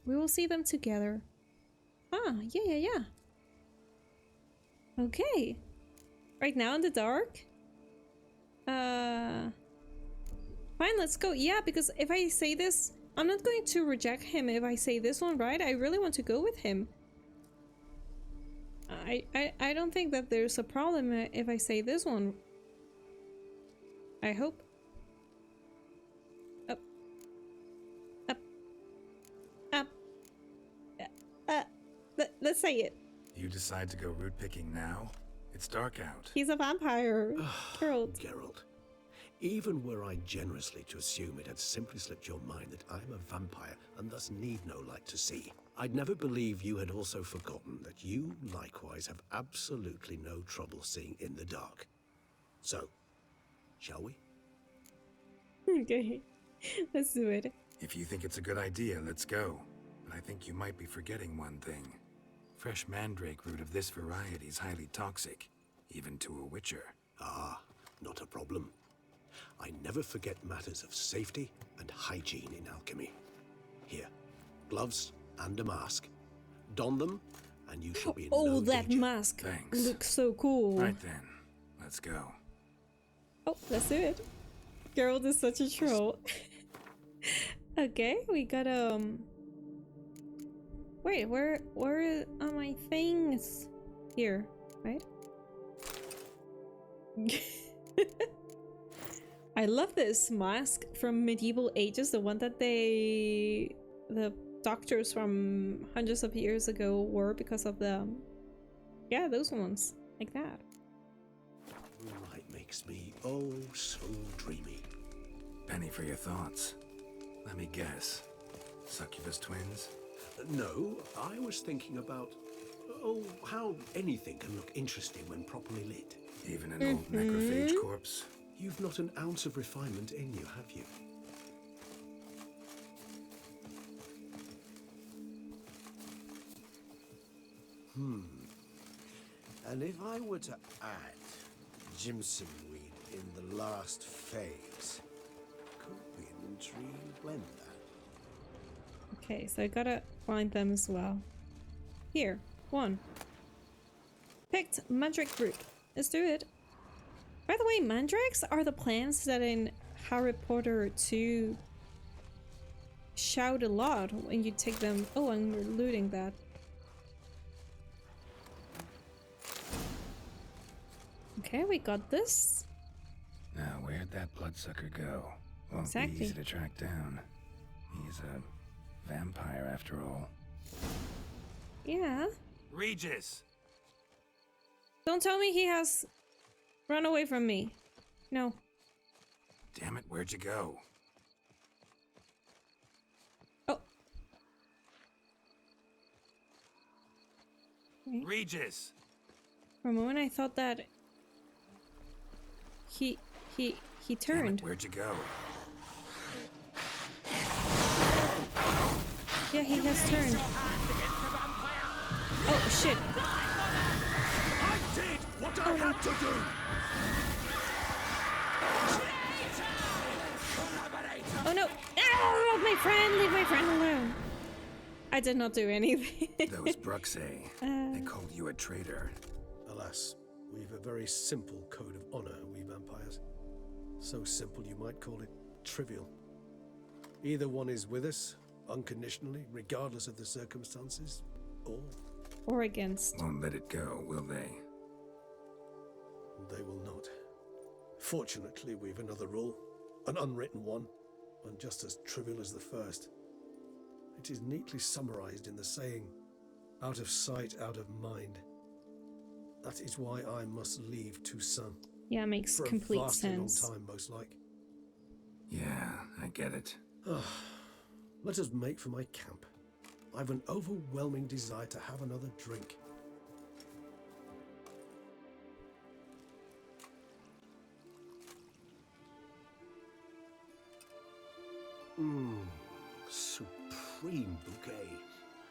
we will see them together. Ah, yeah. Okay. Right now in the dark? Fine, let's go. Yeah, because if I say this, I'm not going to reject him if I say this one, right? I really want to go with him. I don't think that there's a problem if I say this one. I hope. Up. Let's say it. You decide to go root picking now? It's dark out. He's a vampire. Geralt. Geralt. Even were I generously to assume it had simply slipped your mind that I'm a vampire and thus need no light to see, I'd never believe you had also forgotten that you likewise have absolutely no trouble seeing in the dark. So, shall we? Okay, let's do it. If you think it's a good idea, let's go. But I think you might be forgetting one thing. Fresh mandrake root of this variety is highly toxic, even to a witcher. Ah, not a problem. I never forget matters of safety and hygiene in alchemy. Here, gloves and a mask. Don them, and you shall be in no that danger. mask Thanks. looks so cool. Right then, let's go. Oh, let's do it. Geralt is such a troll. Okay, we got Wait, where are my things? Here, right? I love this mask from medieval ages, the one that the doctors from hundreds of years ago wore because of the those ones like that. Moonlight makes me oh so dreamy. Penny for your thoughts. Let me guess. Succubus twins? No, I was thinking about how anything can look interesting when properly lit. Even an old necrophage corpse? You've not an ounce of refinement in you, have you? And if I were to add Jimson weed in the last phase, could be an intriguing blend, that. Okay, so I gotta find them as well. Here, one. Picked mandrake root. Let's do it. By the way, mandrakes are the plants that in Harry Potter 2 shout a lot when you take them. Oh, I'm looting that. Okay, we got this. Now, where'd that bloodsucker go? Won't Exactly. be easy to track down. He's a vampire after all. Yeah. Regis! Don't tell me he has run away from me. No. Damn it, where'd you go? Oh. Regis! For a moment I thought that he Damn turned. it, where'd you go? Yeah, he has turned. Oh shit. I did what I had to do! Oh no! Ah, my friend! Leave my friend alone! I did not do anything. Those Bruxay. They called you a traitor. Alas, we've a very simple code of honor, we vampires. So simple you might call it trivial. Either one is with us, unconditionally, regardless of the circumstances, or against. Won't let it go, will they? They will not. Fortunately, we've another rule, an unwritten one, and just as trivial as the first. It is neatly summarized in the saying, out of sight, out of mind. That is why I must leave Toussaint. Yeah, makes for complete a vastly sense. long time, most like. Yeah, I get it. Let us make for my camp. I've an overwhelming desire to have another drink. Supreme bouquet.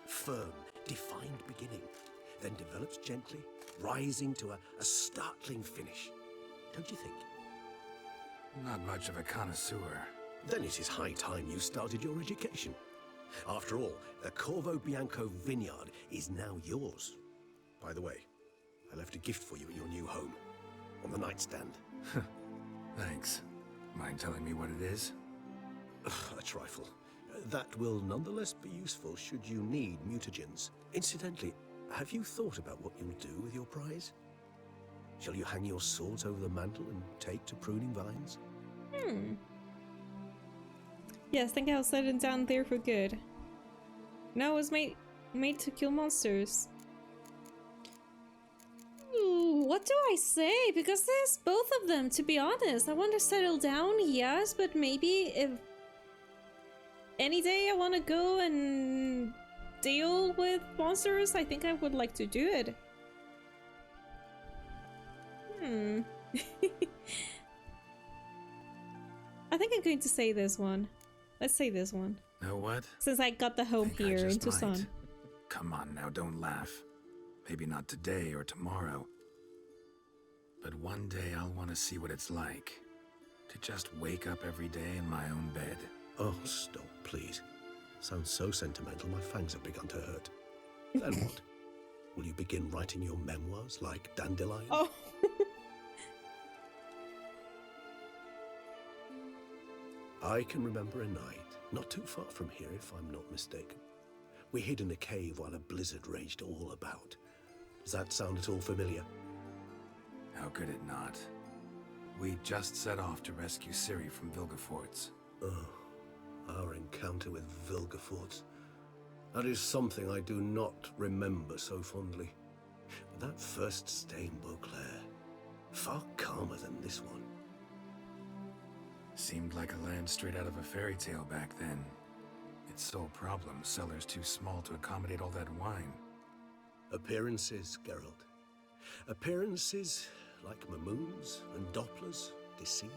Firm, defined beginning, then develops gently, rising to a startling finish. Don't you think? Not much of a connoisseur. Then it is high time you started your education. After all, the Corvo Bianco vineyard is now yours. By the way, I left a gift for you at your new home, on the nightstand. Thanks. Mind telling me what it is? A trifle. That will nonetheless be useful should you need mutagens. Incidentally, have you thought about what you'll do with your prize? Shall you hang your swords over the mantle and take to pruning vines? Yes, I think I'll set it down there for good. No, it was made to kill monsters. Ooh, what do I say? Because there's both of them, to be honest. I want to settle down, yes, but maybe if any day I want to go and deal with monsters, I think I would like to do it. I think I'm going to say this one. Let's say this one. Know what? Since I got the home Think I here in just Toussaint. might. Come on now, don't laugh. Maybe not today or tomorrow. but one day I'll want to see what it's like. To just wake up every day in my own bed. Oh, stop, please. Sounds so sentimental, my fangs have begun to hurt. Then what? Will you begin writing your memoirs like Dandelion? Oh. I can remember a night, not too far from here if I'm not mistaken. We hid in a cave while a blizzard raged all about. Does that sound at all familiar? How could it not? We just set off to rescue Ciri from Vilgefortz. Oh, our encounter with Vilgefortz. That is something I do not remember so fondly. But that first stay in Beauclair, far calmer than this one. Seemed like a land straight out of a fairy tale back then. Its sole problem, cellars too small to accommodate all that wine. Appearances, Geralt. Appearances, like Mamoons and Dopplers, deceive.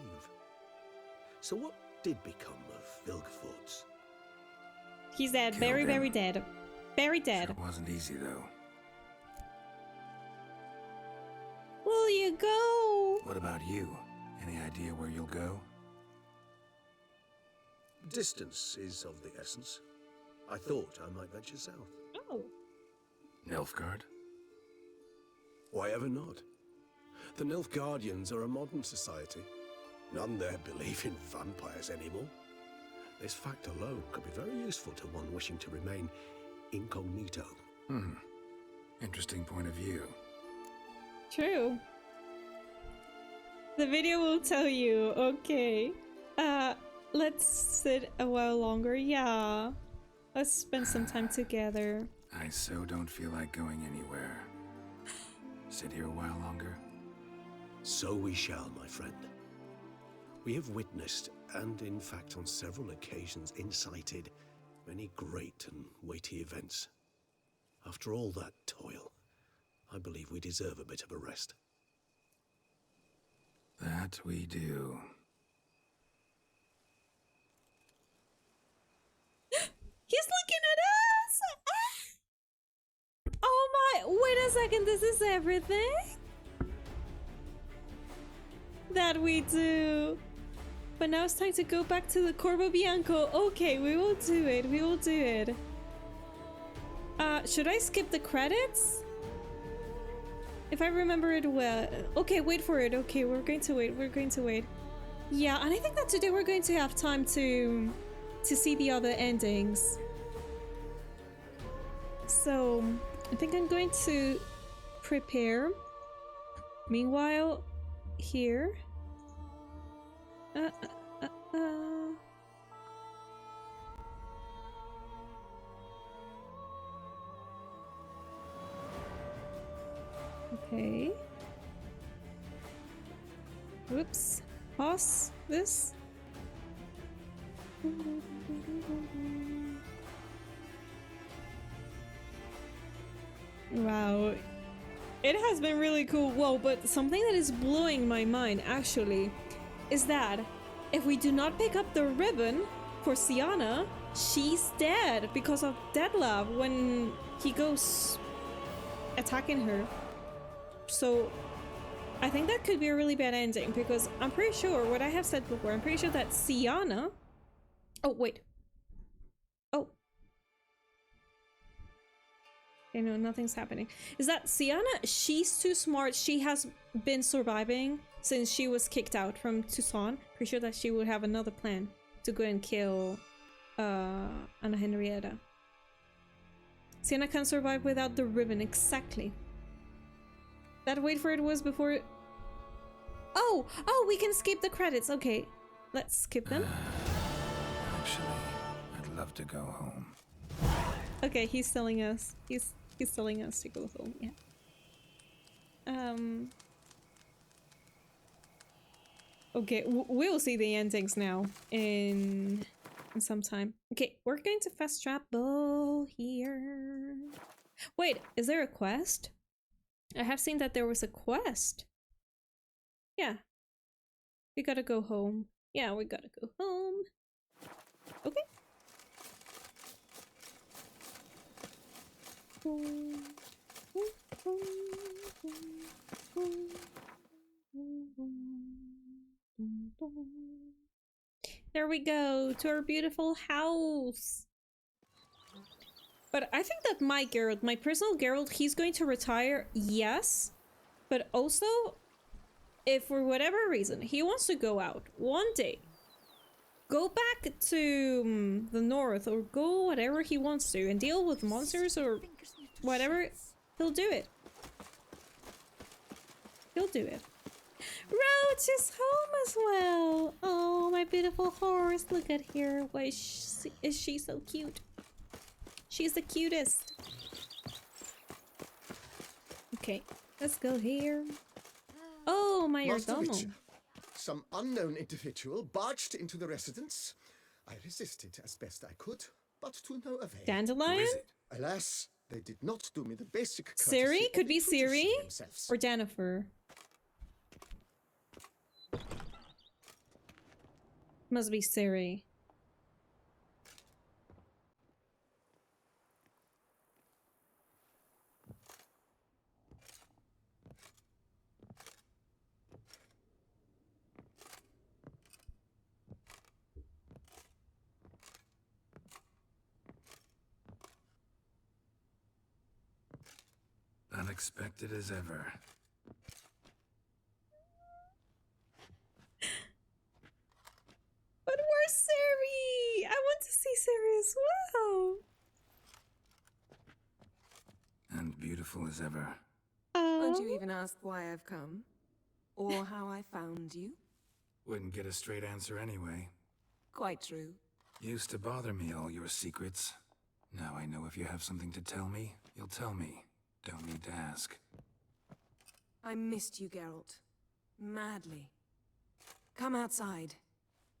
So what did become of Vilgefortz? He's dead. Killed Very, him. very dead. Very dead. Sure wasn't easy, though. Will you go? What about you? Any idea where you'll go? Distance is of the essence. I thought I might venture south. Oh. Nilfgaard? Why ever not? The Nilfgaardians are a modern society. None there believe in vampires anymore. This fact alone could be very useful to one wishing to remain incognito. Interesting point of view. True. The video will tell you. Okay. Let's sit a while longer. Yeah. Let's spend some time together. I so don't feel like going anywhere. Sit here a while longer? So we shall, my friend. We have witnessed, and in fact on several occasions incited, many great and weighty events. After all that toil, I believe we deserve a bit of a rest. That we do. He's looking at us! Oh my, wait a second, this is everything? That we do. But now it's time to go back to the Corvo Bianco. Okay, we will do it, we will do it. Should I skip the credits? If I remember it well. Okay, wait for it. Okay, we're going to wait, we're going to wait. Yeah, and I think that today we're going to have time to see the other endings. So I think I'm going to prepare. Meanwhile, here. Okay. Whoops. Pause this. Wow. It has been really cool. Whoa, but something that is blowing my mind actually is that if we do not pick up the ribbon for Sienna, she's dead because of Deadlove when he goes attacking her. So I think that could be a really bad ending because I'm pretty sure what I have said before, I'm pretty sure that Sienna... Oh, wait. Oh. Okay, no, nothing's happening. Is that Sienna, she's too smart. She has been surviving since she was kicked out from Toussaint. Pretty sure that she would have another plan to go and kill Anna Henrietta. Sienna can survive without the ribbon, exactly. That wait for it was before... Oh! Oh, we can skip the credits. Okay, let's skip them. Actually, I'd love to go home. Okay, he's telling us. He's telling us to go home, yeah. Okay, we'll see the endings now in some time. Okay, we're going to fast travel here. Wait, is there a quest? I have seen that there was a quest. Yeah. We gotta go home. Yeah, we gotta go home. Okay. There we go, to our beautiful house. But I think that my Geralt, my personal Geralt, he's going to retire, yes. But also, if for whatever reason he wants to go out one day, go back to the north, or go whatever he wants to, and deal with monsters or whatever, he'll do it. He'll do it. Roach is home as well. Oh, my beautiful horse. Look at her. Why is she so cute? She's the cutest. Okay, let's go here. Oh, my Master Ergomo. Richard, some unknown individual barged into the residence. I resisted as best I could, but to no avail. Dandelion? Alas, they did not do me the basic courtesy Siri? of Could be Siri? introducing themselves. Or Jennifer. Must be Siri. Unexpected as ever. But where's Siri? I want to see Siri as well. And beautiful as ever. Won't you even ask why I've come? Or how I found you? Wouldn't get a straight answer anyway. Quite true. Used to bother me, all your secrets. Now I know if you have something to tell me, you'll tell me. Don't need to ask. I missed you, Geralt. Madly. Come outside.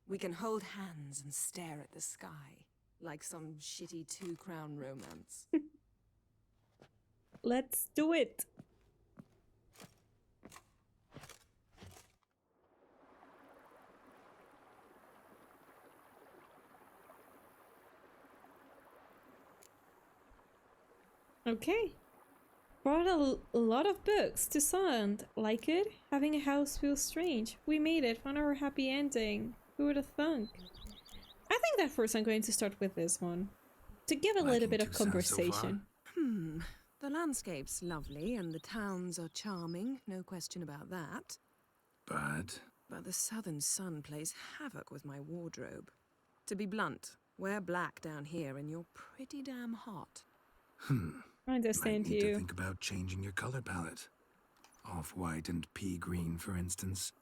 We can hold hands and stare at the sky, like some shitty two-crown romance. Let's do it. Okay. Brought a lot of books. Toussaint. Like it? Having a house feels strange. We made it. Found our happy ending. Who would have thunk? I think that first I'm going to start with this one. To give a little bit of conversation. The landscape's lovely and the towns are charming, no question about that. But the southern sun plays havoc with my wardrobe. To be blunt, wear black down here and you're pretty damn hot. I understand might need to you. think about changing your color palette. Off-white and pea green, for instance.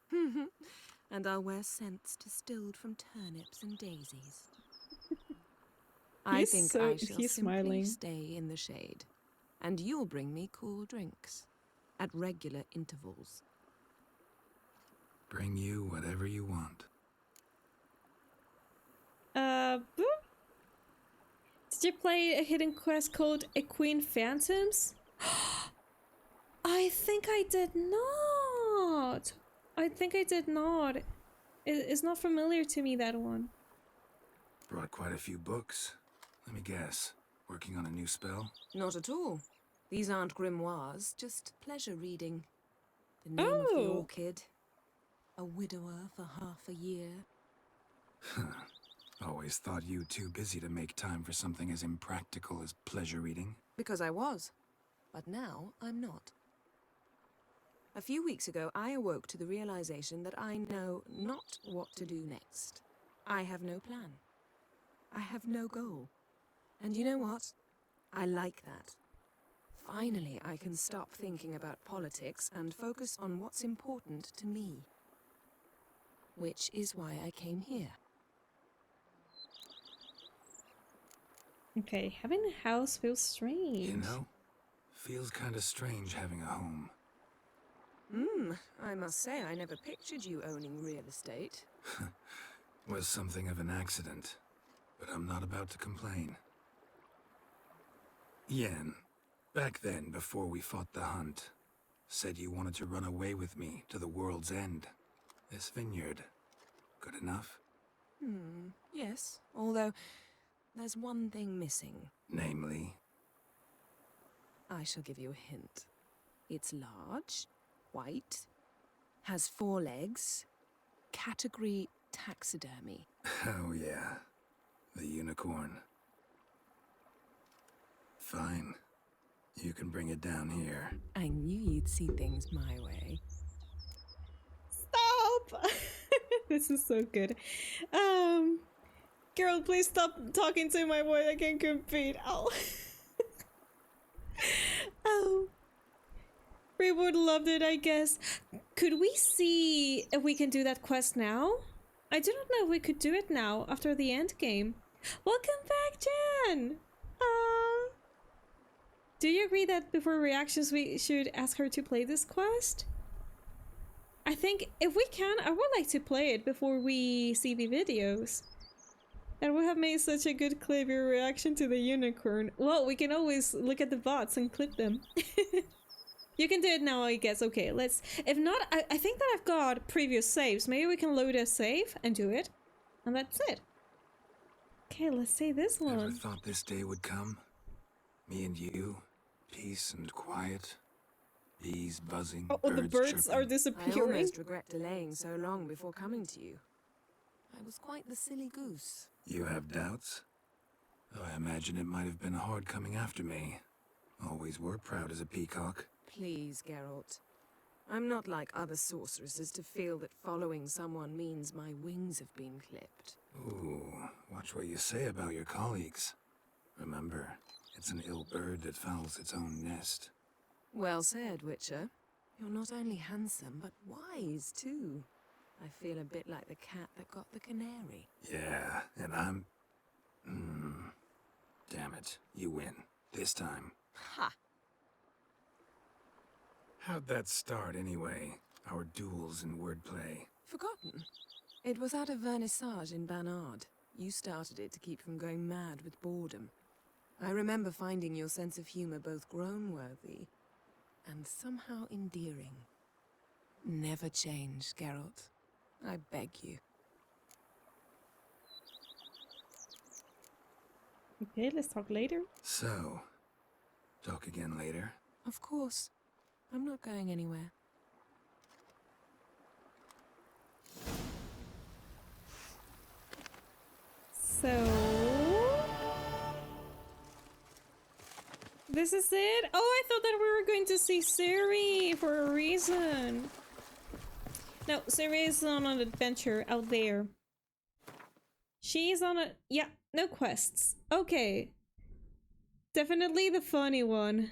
And I'll wear scents distilled from turnips and daisies. I think I shall simply smiling. stay in the shade. And you'll bring me cool drinks. At regular intervals. Bring you whatever you want. Boop. Did you play a hidden quest called Equine Phantons? I think I did not. It's not familiar to me, that one. Brought quite a few books. Let me guess. Working on a new spell? Not at all. These aren't grimoires, just pleasure reading. The name of the orchid. A widower for half a year. Always thought you too busy to make time for something as impractical as pleasure reading. Because I was. But now I'm not. A few weeks ago, I awoke to the realization that I know not what to do next. I have no plan. I have no goal. And you know what? I like that. Finally, I can stop thinking about politics and focus on what's important to me. Which is why I came here. Okay, having a house feels strange. You know, feels kinda strange having a home. I must say I never pictured you owning real estate. Was something of an accident, but I'm not about to complain. Yen, back then, before we fought the hunt, said you wanted to run away with me to the world's end. This vineyard, good enough? Yes, although there's one thing missing. Namely? I shall give you a hint. It's large, white, has 4 legs. Category taxidermy. Oh yeah, the unicorn. Fine. You can bring it down here. I knew you'd see things my way. Stop! This is so good. Girl, please stop talking to my boy. I can't compete. Oh. Oh. Reward loved it, I guess. Could we see if we can do that quest now? I do not know if we could do it now after the end game. Welcome back, Jan! Do you agree that before reactions we should ask her to play this quest? I think if we can, I would like to play it before we see the videos. That would have made such a good clip, your reaction to the unicorn. Well, we can always look at the bots and clip them. You can do it now, I guess. Okay, let's... If not, I think that I've got previous saves. Maybe we can load a save and do it. And that's it. Okay, let's say this one. Never thought this day would come. Me and you, peace and quiet. Bees buzzing, oh, the birds chirping. are disappearing. I almost regret delaying so long before coming to you. I was quite the silly goose. You have doubts? Oh, I imagine it might have been hard coming after me. Always were proud as a peacock. Please, Geralt. I'm not like other sorceresses to feel that following someone means my wings have been clipped. Ooh, watch what you say about your colleagues. Remember, it's an ill bird that fouls its own nest. Well said, Witcher. You're not only handsome, but wise, too. I feel a bit like the cat that got the canary. Yeah, and I'm... Damn it, you win. This time. Ha! How'd that start, anyway? Our duels in wordplay. Forgotten. It was at a vernissage in Banard. You started it to keep from going mad with boredom. I remember finding your sense of humor both groan-worthy and somehow endearing. Never change, Geralt. I beg you. Okay, let's talk later. So, talk again later? Of course. I'm not going anywhere. So... This is it? Oh, I thought that we were going to see Ciri for a reason. No, Ciri is on an adventure out there. She's on a... Yeah, no quests. Okay. Definitely the funny one.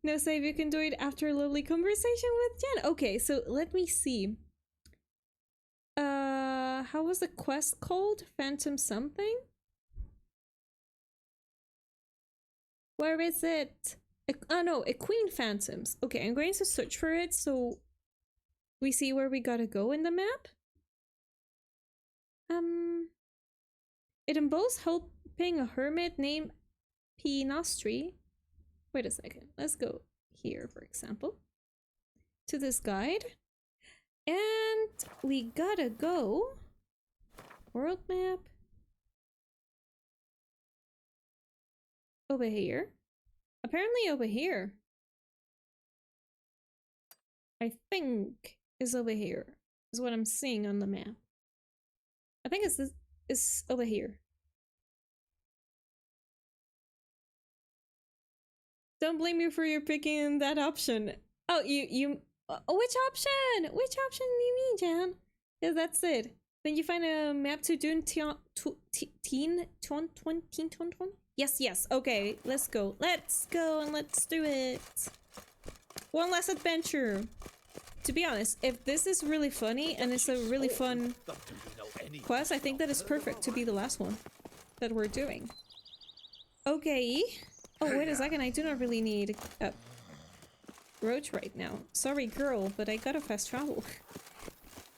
No save, you can do it after a lovely conversation with Jen. Okay, so let me see. How was the quest called? Phantom something? Where is it? Oh no, Equine Phantoms. Okay, I'm going to search for it so we see where we gotta go in the map. It involves helping a hermit named Pinastri. Wait a second. Let's go here, for example, to this guide. And we gotta go. World map. Over here. Apparently over here. I think is over here. Is what I'm seeing on the map. I think it's over here. Don't blame me for your picking that option. Oh, which option? Which option do you mean, Jan? Yeah, that's it. Then you find a map to Dune Teen. Yes. Okay, let's go. Let's go and let's do it. One last adventure. To be honest, if this is really funny and it's a really fun quest, I think that is perfect to be the last one that we're doing. Okay. Oh, wait a second. I do not really need a roach right now. Sorry, girl, but I gotta fast travel.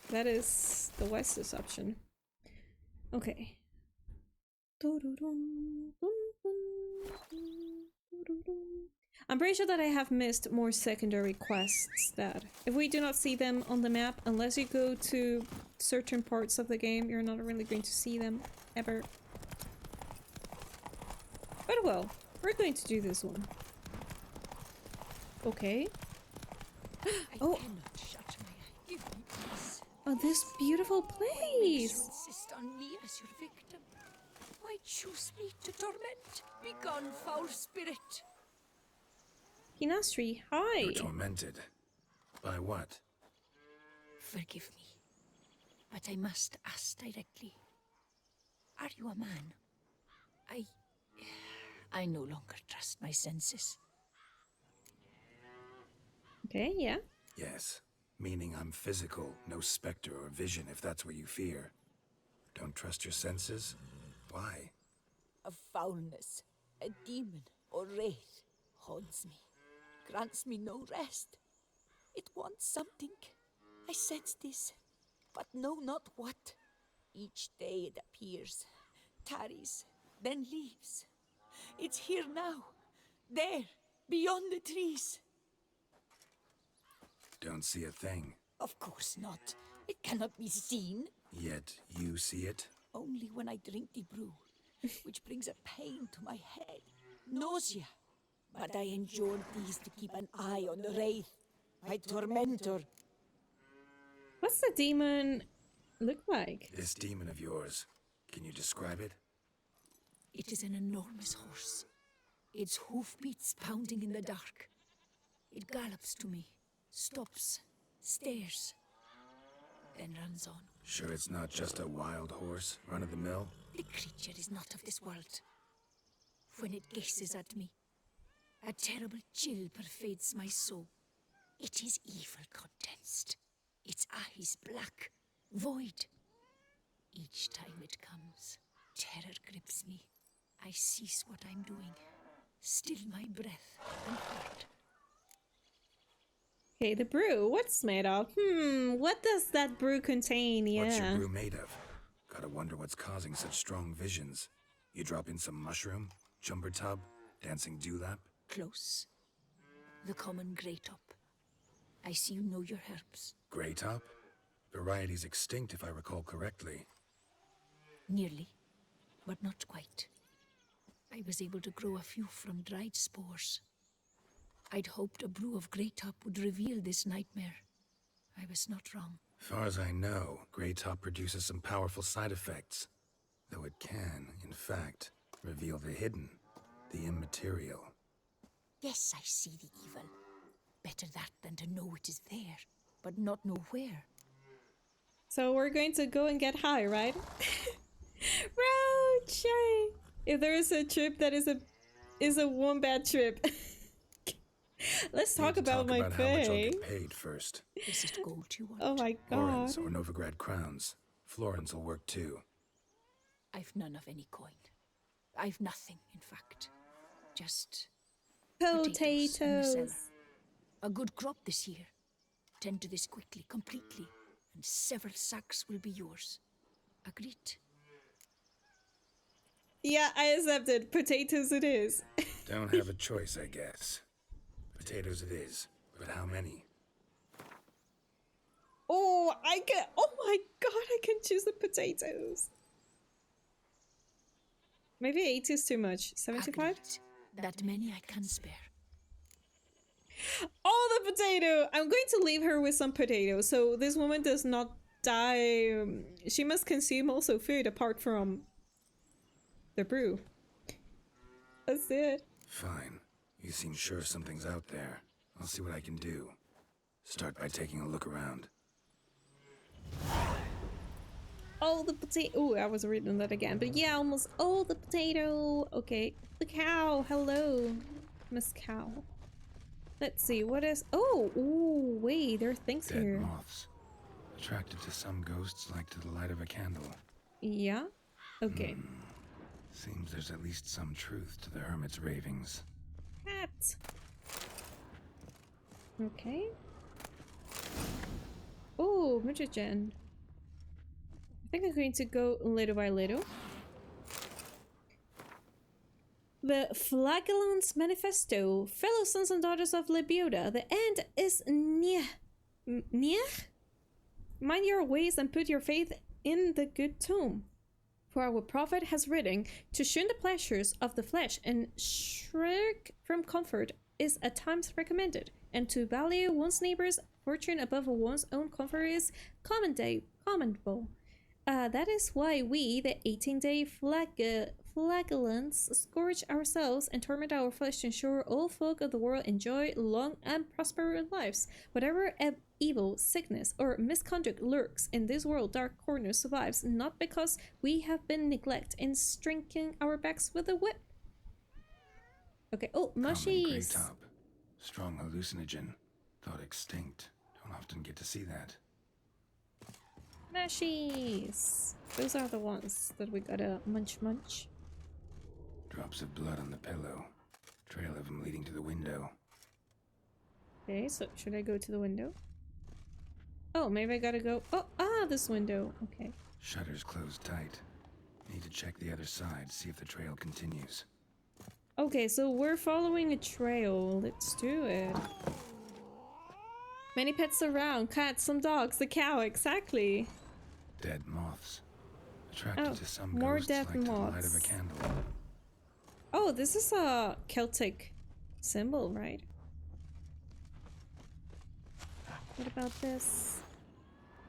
That is the wisest option. Okay. I'm pretty sure that I have missed more secondary quests that if we do not see them on the map, unless you go to certain parts of the game, you're not really going to see them ever. But well, we're going to do this one. Okay. Oh, Oh, this beautiful Why makes you place. insist on me as your victim? Why choose me to torment? Begone, foul spirit! Pinastri, hi. You're tormented. By what? Forgive me, but I must ask directly. Are you a man? I no longer trust my senses. Okay, yeah. Yes. Meaning I'm physical, no specter or vision if that's what you fear. Don't trust your senses? Why? A foulness, a demon or wraith haunts me, grants me no rest. It wants something. I sense this, but know not what. Each day it appears, tarries, then leaves. It's here now, there, beyond the trees. Don't see a thing. Of course not. It cannot be seen. Yet you see it? Only when I drink the brew, which brings a pain to my head, nausea. But I endured these to keep an eye on the wraith, my tormentor. What's the demon look like? This demon of yours, can you describe it? It is an enormous horse, its hoofbeats pounding in the dark. It gallops to me, stops, stares, then runs on. Sure it's not just a wild horse, run-of-the-mill? The creature is not of this world. When it gazes at me, a terrible chill pervades my soul. It is evil condensed, its eyes black, void. Each time it comes, terror grips me. I cease what I'm doing, still my breath and heart. Okay, the brew. What's made of? What does that brew contain? Yeah. What's your brew made of? Gotta wonder what's causing such strong visions. You drop in some mushroom, jumper tub, dancing dewlap? Close. The common grey top. I see you know your herbs. Grey top? Variety's extinct if I recall correctly. Nearly, but not quite. I was able to grow a few from dried spores. I'd hoped a brew of grey top would reveal this nightmare. I was not wrong. Far as I know, grey top produces some powerful side effects. Though it can, in fact, reveal the hidden, the immaterial. Yes, I see the evil. Better that than to know it is there, but not know where. So we're going to go and get high, right? Roach! Yay! If there is a trip that is a one bad trip. Let's talk about my how much I'll pay. get paid first. Is it gold you want? Oh my god. Florins or Novigrad crowns. Florins will work too. I've none of any coin. I've nothing, in fact. Just Potatoes. in the cellar. A good crop this year. Tend to this quickly, completely, and several sacks will be yours. Agreed? Yeah, I accepted. Potatoes it is. Don't have a choice, I guess. Potatoes it is, but how many? Oh, oh my god, I can choose the potatoes. Maybe 80 is too much. 75? That many I can spare. All the potato! I'm going to leave her with some potatoes, so this woman does not die. She must consume also food apart from the brew. That's it. Fine. You seem sure something's out there. I'll see what I can do. Start by taking a look around. All the potato. Oh, I was reading that again. But yeah, almost all the potato. Okay. The cow. Hello, Miss Cow. Let's see. What is. Oh, ooh, wait. There are things Dead here. moths. Attracted to some ghosts like to the light of a candle. Yeah. Okay. Seems there's at least some truth to the hermit's ravings. Cat. Okay. Oh, mutagen. I think I'm going to go little by little. The Flagellant's Manifesto. Fellow sons and daughters of Lebioda, the end is near. Near? Mind your ways and put your faith in the good tome. For our prophet has written, to shun the pleasures of the flesh and shrink from comfort is at times recommended, and to value one's neighbor's fortune above one's own comfort is commendable. That is why we, the 18-day flagellants, scourge ourselves and torment our flesh to ensure all folk of the world enjoy long and prosperous lives. Whatever evil, sickness, or misconduct lurks in this world, dark corner survives not because we have been neglected in striking our backs with a whip. Okay. Oh, mushies. Common grey top. Strong hallucinogen. Thought extinct. Don't often get to see that. Mushies. Those are the ones that we gotta munch. Drops of blood on the pillow. Trail of them leading to the window. Okay, so should I go to the window? Oh, maybe I gotta go. Oh, this window. Okay. Shutters closed tight. Need to check the other side, see if the trail continues. Okay, so we're following a trail. Let's do it. Many pets around. Cats, some dogs, the cow, exactly. Dead moths. Attracted to some more ghosts dead like to the light of a moths. candle. Oh, this is a Celtic symbol, right? What about this?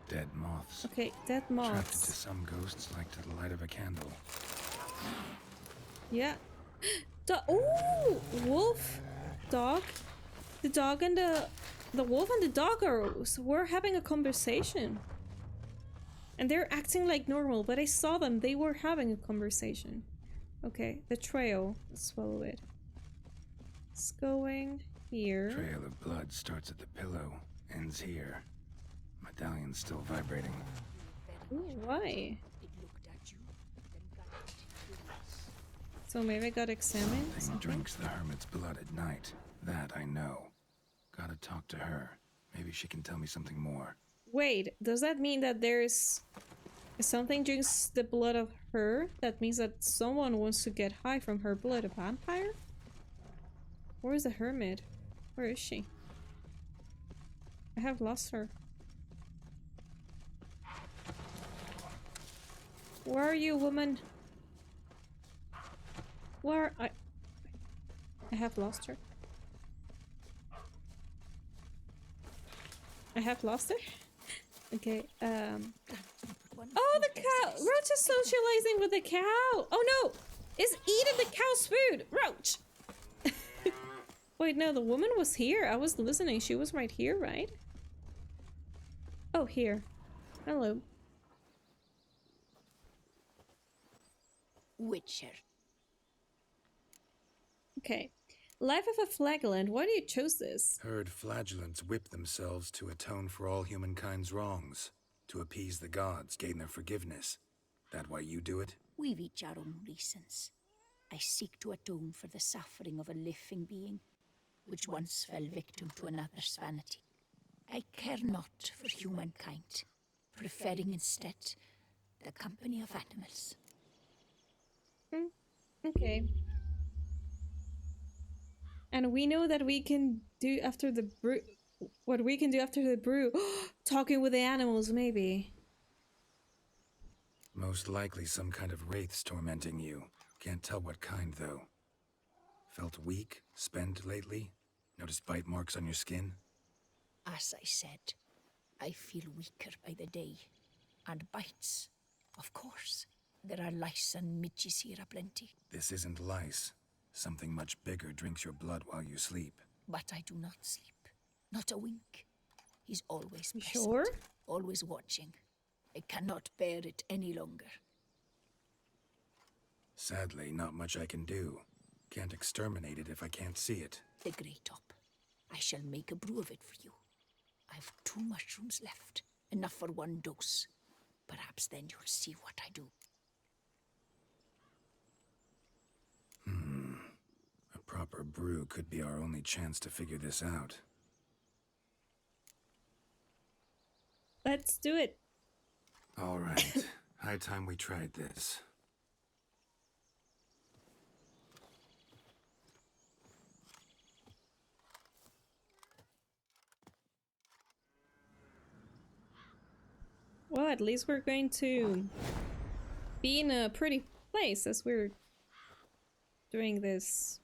Dead moths. Okay, dead Attracted to moths. some ghosts like to the light of a candle. Yeah. Oh, wolf, dog. The dog and the wolf and the dog were having a conversation. And they're acting like normal, but I saw them. They were having a conversation. Okay, the trail. Let's follow it. It's going here. Trail of blood starts at the pillow, ends here. Medallion's still vibrating. Ooh, why? So maybe I got examined? Thing drinks the hermit's blood at night. That I know. Gotta talk to her. Maybe she can tell me something more. Wait, does that mean that there's something drinks the blood of her? That means that someone wants to get high from her blood. A vampire? Where is the hermit? Where is she? I have lost her. Where are you, woman? Where I have lost her. I have lost her? Okay, oh, the cow! Roach is socializing with the cow! Oh no! It's eating the cow's food! Roach! Wait, no, the woman was here. I was listening. She was right here, right? Oh, here. Hello. Witcher. Okay. Life of a flagellant. Why do you choose this? Heard flagellants whip themselves to atone for all humankind's wrongs. To appease the gods, gain their forgiveness. That why you do it? We've each our own reasons. I seek to atone for the suffering of a living being, which once fell victim to another's vanity. I care not for humankind, preferring instead the company of animals. Okay. And we know that we can do after the brew. What we can do after the brew. Talking with the animals, maybe. Most likely some kind of wraiths tormenting you. Can't tell what kind, though. Felt weak, spent lately? Noticed bite marks on your skin? As I said, I feel weaker by the day. And bites, of course. There are lice and midges here aplenty. This isn't lice. Something much bigger drinks your blood while you sleep. But I do not sleep. Not a wink. He's always present. Sure? Always watching. I cannot bear it any longer. Sadly, not much I can do. Can't exterminate it if I can't see it. The grey top. I shall make a brew of it for you. I've 2 mushrooms left. Enough for 1 dose. Perhaps then you'll see what I do. A proper brew could be our only chance to figure this out. Let's do it. All right. High time we tried this. Well, at least we're going to be in a pretty place as we're doing this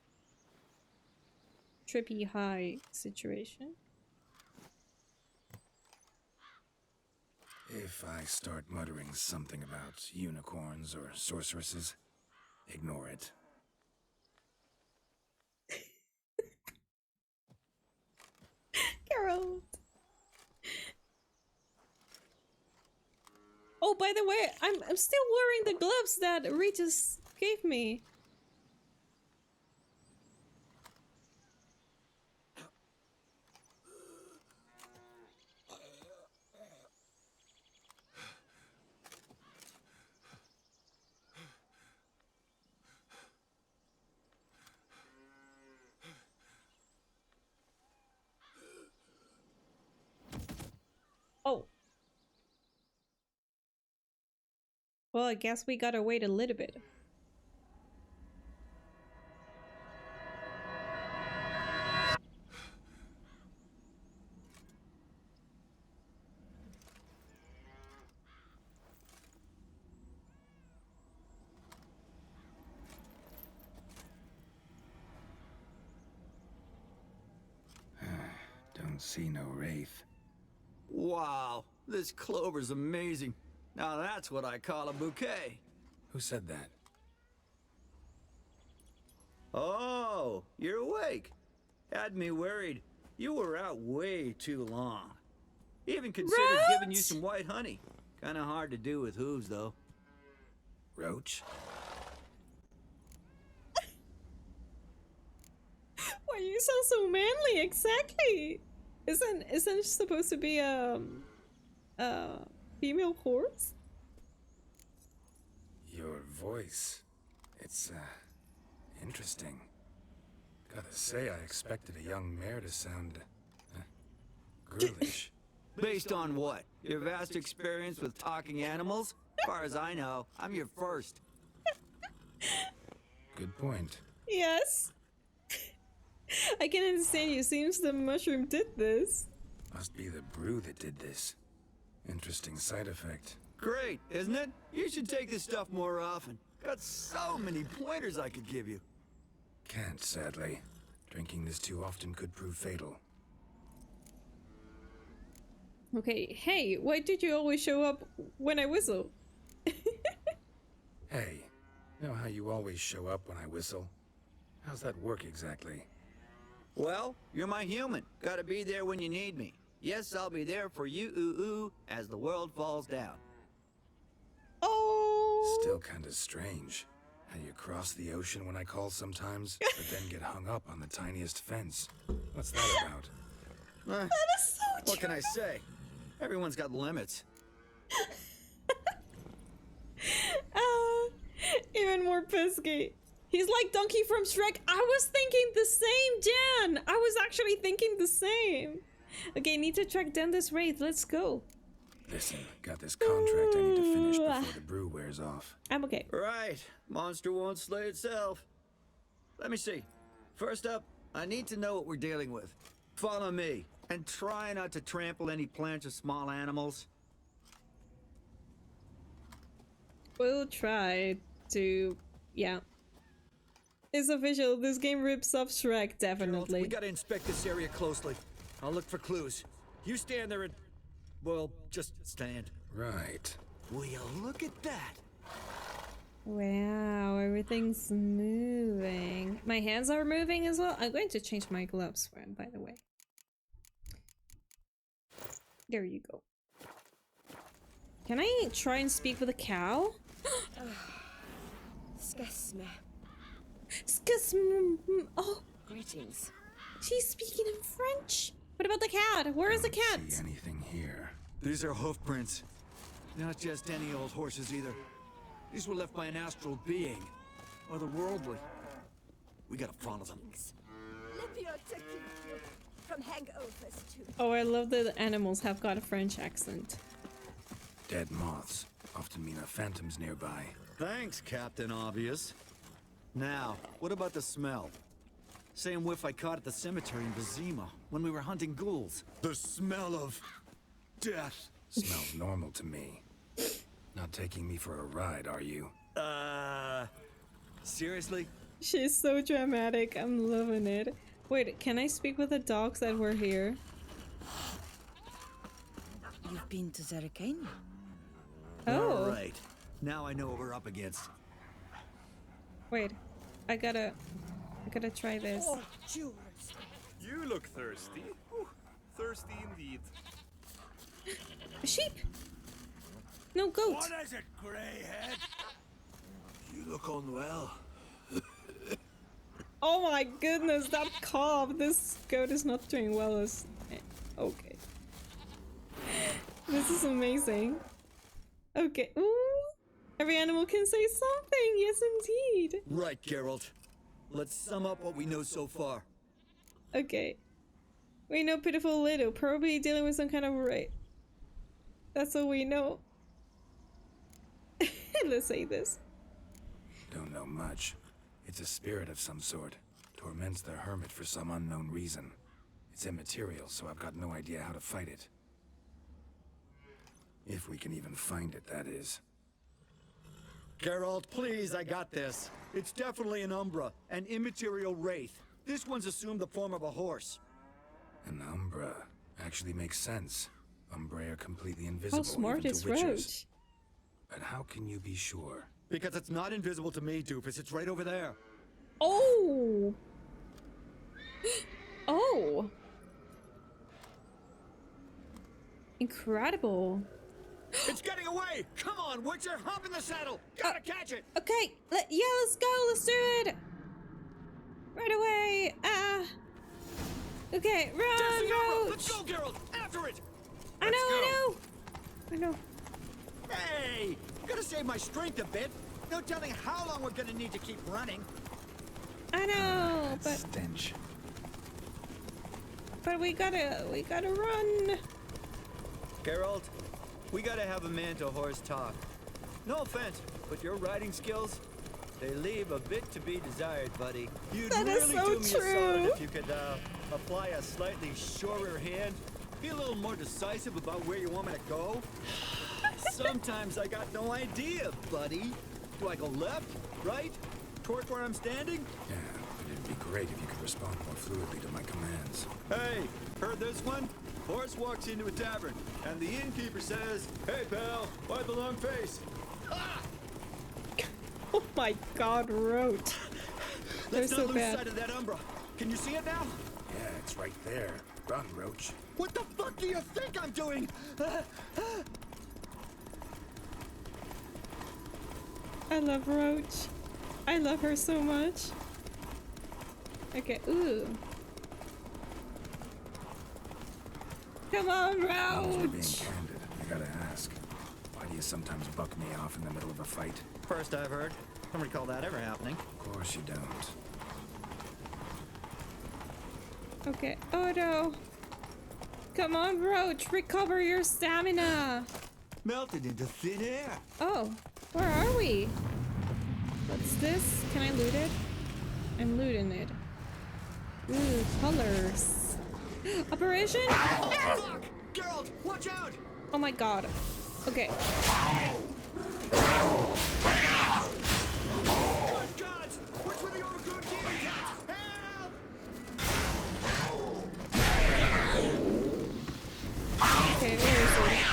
trippy high situation. If I start muttering something about unicorns or sorceresses, ignore it. Geralt. Oh, by the way, I'm still wearing the gloves that Regis gave me. Oh. Well, I guess we gotta wait a little bit. Don't see no wraith. Wow, this clover's amazing. Now that's what I call a bouquet. Who said that? Oh, you're awake. Had me worried. You were out way too long. Even considered giving you some white honey. Kinda hard to do with hooves, though. Roach? Why you sound so manly? Exactly. Isn't supposed to be female horse? Your voice. It's interesting. Gotta say, I expected a young mare to sound girlish. Based on what? Your vast experience with talking animals? As far as I know, I'm your first. Good point. Yes. I can understand you. Seems the mushroom did this. Must be the brew that did this. Interesting side effect. Great, isn't it? You should take this stuff more often. Got so many pointers I could give you. Can't, sadly. Drinking this too often could prove fatal. Okay, hey, why did you always show up when I whistle? Hey, know how you always show up when I whistle? How's that work exactly? Well, you're my human. Gotta be there when you need me. Yes, I'll be there for you, ooh, as the world falls down. Oh! Still kinda strange. How you cross the ocean when I call sometimes, but then get hung up on the tiniest fence. What's that about? That is so true. What can I say? Everyone's got limits. Even more pesky. He's like Donkey from Shrek. I was thinking the same, Jan. I was actually thinking the same. Okay, need to track down this wraith. Let's go. Listen, got this contract I need to finish before the brew wears off. I'm okay. Right. Monster won't slay itself. Let me see. First up, I need to know what we're dealing with. Follow me, and try not to trample any plants or small animals. We'll try to... yeah. It's official. This game rips off Shrek, definitely. Geralt, we gotta inspect this area closely. I'll look for clues. You stand there and... well, just stand. Right. Will you look at that? Wow, everything's moving. My hands are moving as well. I'm going to change my gloves, friend, by the way. There you go. Can I try and speak with a cow? Excuse me. Excuse me. Oh, Greetings. she's speaking in French. What about the cat? Where is the cat? See anything here? These are hoof prints. Not just any old horses either. These were left by an astral being. Otherworldly. We gotta follow them. From hangovers too. Oh, I love that the animals have got a French accent. Dead moths often mean a phantom's nearby. Thanks, Captain Obvious. Now, what about the smell? Same whiff I caught at the cemetery in Vizima when we were hunting ghouls. The smell of... death. Smells normal to me. Not taking me for a ride, are you? Seriously? She's so dramatic. I'm loving it. Wait, can I speak with the dogs that were here? You've been to the Equine? Oh. All right. Now I know what we're up against. Wait, I gotta try this. Oh, You look thirsty. Ooh, thirsty indeed. A sheep. No goat. What is it, greyhead? You look unwell. Oh my goodness, that cough. This goat is not doing well as... Okay. This is amazing. Okay. Ooh. Every animal can say something. Yes, indeed. Right, Geralt. Let's sum up what we know so far. Okay. We know pitiful little. Probably dealing with some kind of right. That's all we know. Let's say this. Don't know much. It's a spirit of some sort. Torments the hermit for some unknown reason. It's immaterial, so I've got no idea how to fight it. If we can even find it, that is. Geralt, please, I got this. It's definitely an Umbra, an immaterial wraith. This one's assumed the form of a horse. An Umbra actually makes sense. Umbrae are completely invisible. How smart even is to witchers. Roach? But how can you be sure? Because it's not invisible to me, Doofus. It's right over there. Oh! Oh! Incredible. It's getting away! Come on, Witcher! Hop in the saddle! Gotta catch it! Okay, yeah, let's go, let's do it! Right away! Okay, run, Roach! Let's go, Geralt! After it! I know! Hey! Gotta save my strength a bit. No telling how long we're gonna need to keep running. I know, but stench. But we gotta run. Geralt, we gotta have a man-to-horse talk. No offense, but your riding skills, they leave a bit to be desired, buddy. You'd That is really so do me a solid true. if you could apply a slightly surer hand. Be a little more decisive about where you want me to go. Sometimes I got no idea, buddy. Do I go left, right, toward where I'm standing? Yeah, but it'd be great if you could respond more fluidly to my commands. Hey, heard this one? Horse walks into a tavern, and the innkeeper says, "Hey, pal, why the long face?" Ah! Oh my God, Roach. They're Let's so not lose bad. sight of that Umbra. Can you see it now? Yeah, it's right there. Run, Roach. What the fuck do you think I'm doing? I love Roach. I love her so much. Okay, ooh. Come on, As we're being Roach! candid, I gotta ask. Why do you sometimes buck me off in the middle of a fight? First I've heard. Don't recall that ever happening. Of course you don't. Okay, oh no. Come on, Roach, recover your stamina. Melted into thin air. Oh, where are we? What's this? Can I loot it? I'm looting it. Ooh, colors. Operation? Oh, fuck! Geralt, watch out! Oh my God. Okay. Good gods! Which were the overgrown demon cats? Help! Okay, where is it?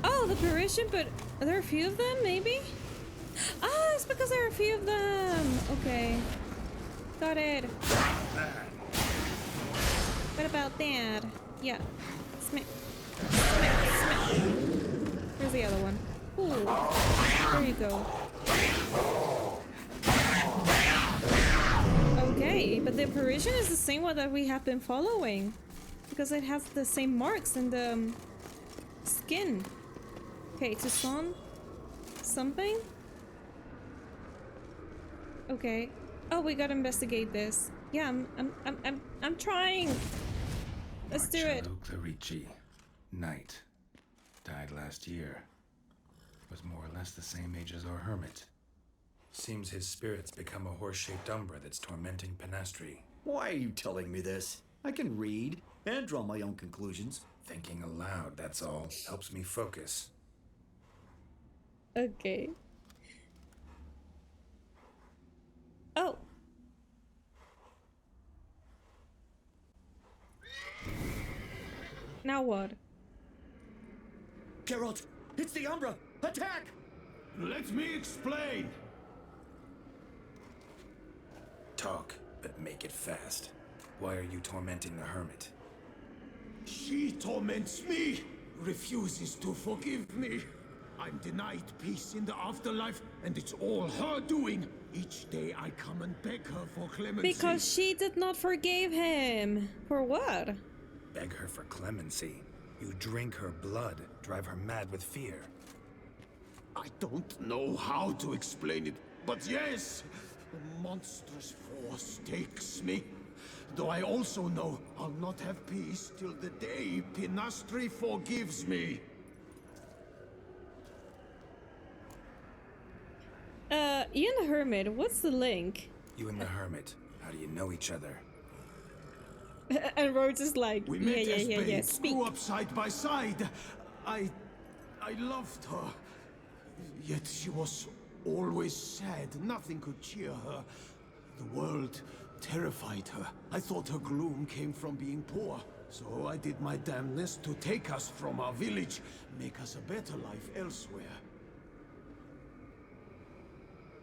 Oh, the apparition, but are there a few of them, maybe? Oh, it's because there are a few of them. Okay. Got it. What about that? Yeah. Smack. Smack, smack. Where's the other one? Ooh. There you go. Okay, but the apparition is the same one that we have been following. Because it has the same marks in the skin. Okay, Toussaint. Something? Okay. Oh, we gotta investigate this. Yeah, I'm trying. Let's do it. Marcello Clarici, knight. Died last year. Was more or less the same age as our hermit. Seems his spirit's become a horse-shaped umbra that's tormenting Penastri. Why are you telling me this? I can read and draw my own conclusions. Thinking aloud, that's all. Helps me focus. Okay. Oh. Now what? Geralt, it's the Umbra! Attack! Let me explain. Talk, but make it fast. Why are you tormenting the hermit? She torments me, refuses to forgive me. I'm denied peace in the afterlife, and it's all her doing. Each day I come and beg her for clemency. Because she did not forgive him. For what? Beg her for clemency. You drink her blood, drive her mad with fear. I don't know how to explain it, but yes, a monstrous force takes me. Though I also know I'll not have peace till the day Pinastri forgives me. You and the hermit, what's the link? You and the hermit, how do you know each other? And Rhodes is like, We met as yeah, babes, speak. grew up side by side. I loved her. Yet she was always sad. Nothing could cheer her. The world terrified her. I thought her gloom came from being poor. So I did my damnedest to take us from our village, make us a better life elsewhere.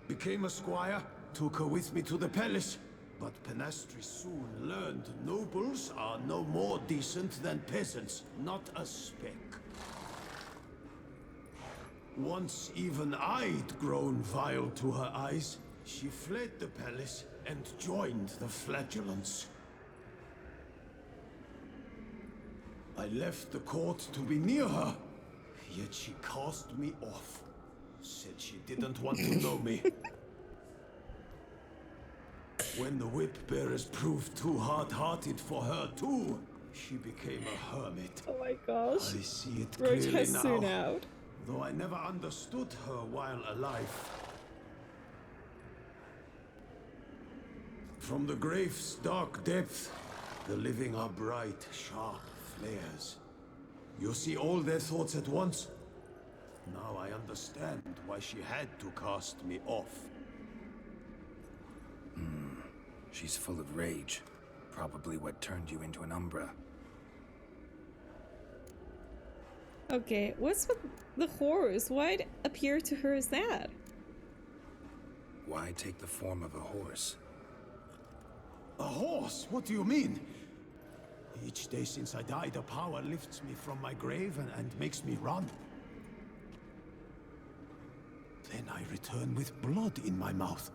Became a squire, took her with me to the palace. But Pinastri soon learned nobles are no more decent than peasants, not a speck. Once even I'd grown vile to her eyes, she fled the palace and joined the flagellants. I left the court to be near her, yet she cast me off. Said she didn't want to know me. When the whip-bearers proved too hard-hearted for her too, she became a hermit. Oh my gosh. I see it Rhodes clearly has now, soon out. though I never understood her while alive. From the grave's dark depth, the living are bright, sharp flares. You see all their thoughts at once? Now I understand why she had to cast me off. She's full of rage. Probably what turned you into an Umbra. Okay, what's with the horse? Why'd appear to her as that? Why take the form of a horse? A horse? What do you mean? Each day since I died, a power lifts me from my grave and makes me run. Then I return with blood in my mouth.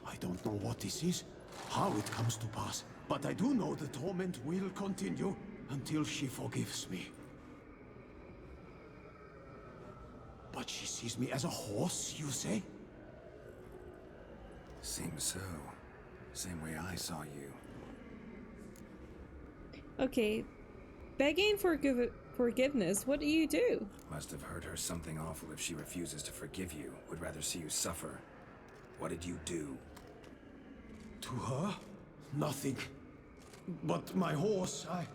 I don't know what this is, how it comes to pass, but I do know the torment will continue until she forgives me. But she sees me as a horse, you say? Seems so. Same way I saw you. Okay, begging for forgiveness, what do you do? Must have heard her something awful if she refuses to forgive you. Would rather see you suffer. What did you do? To her? Nothing. But my horse, I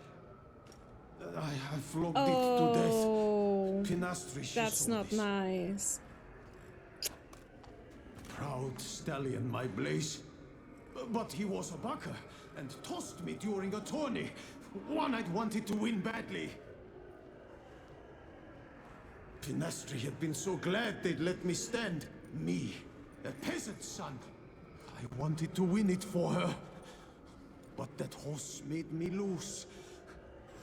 flogged it to death. Pinastri, she That's saw not this. nice. Proud stallion, my Blaze. But he was a bucker and tossed me during a tourney. One I'd wanted to win badly. Pinastri had been so glad they'd let me stand. Me, a peasant's son. I wanted to win it for her. But that horse made me lose.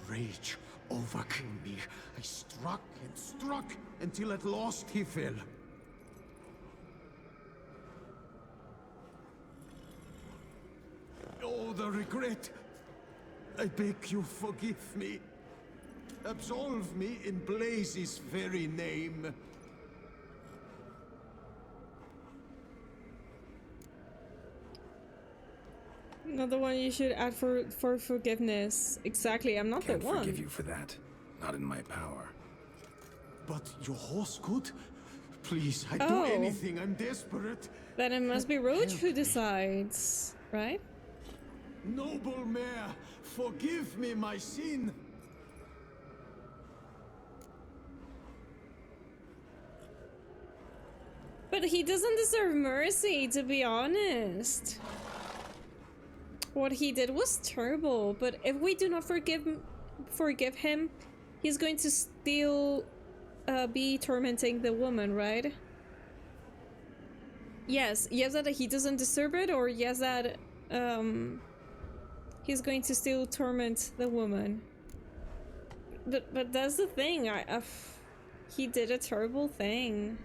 Rage overcame me. I struck and struck until at last he fell. Oh, the regret. I beg you forgive me. Absolve me in Blaze's very name. Another one you should add for forgiveness. Exactly, I'm not Can't the one. forgive you for that. Not in my power. But your horse could? Please, I'd do Oh. anything. I'm desperate. Then it must be Roach who decides, right? Noble mare, forgive me my sin. But he doesn't deserve mercy, to be honest. What he did was terrible, but if we do not forgive him, He's going to still be tormenting the woman, right? Yes, yes that he doesn't deserve it, or yes that he's going to still torment the woman. But that's the thing. He did a terrible thing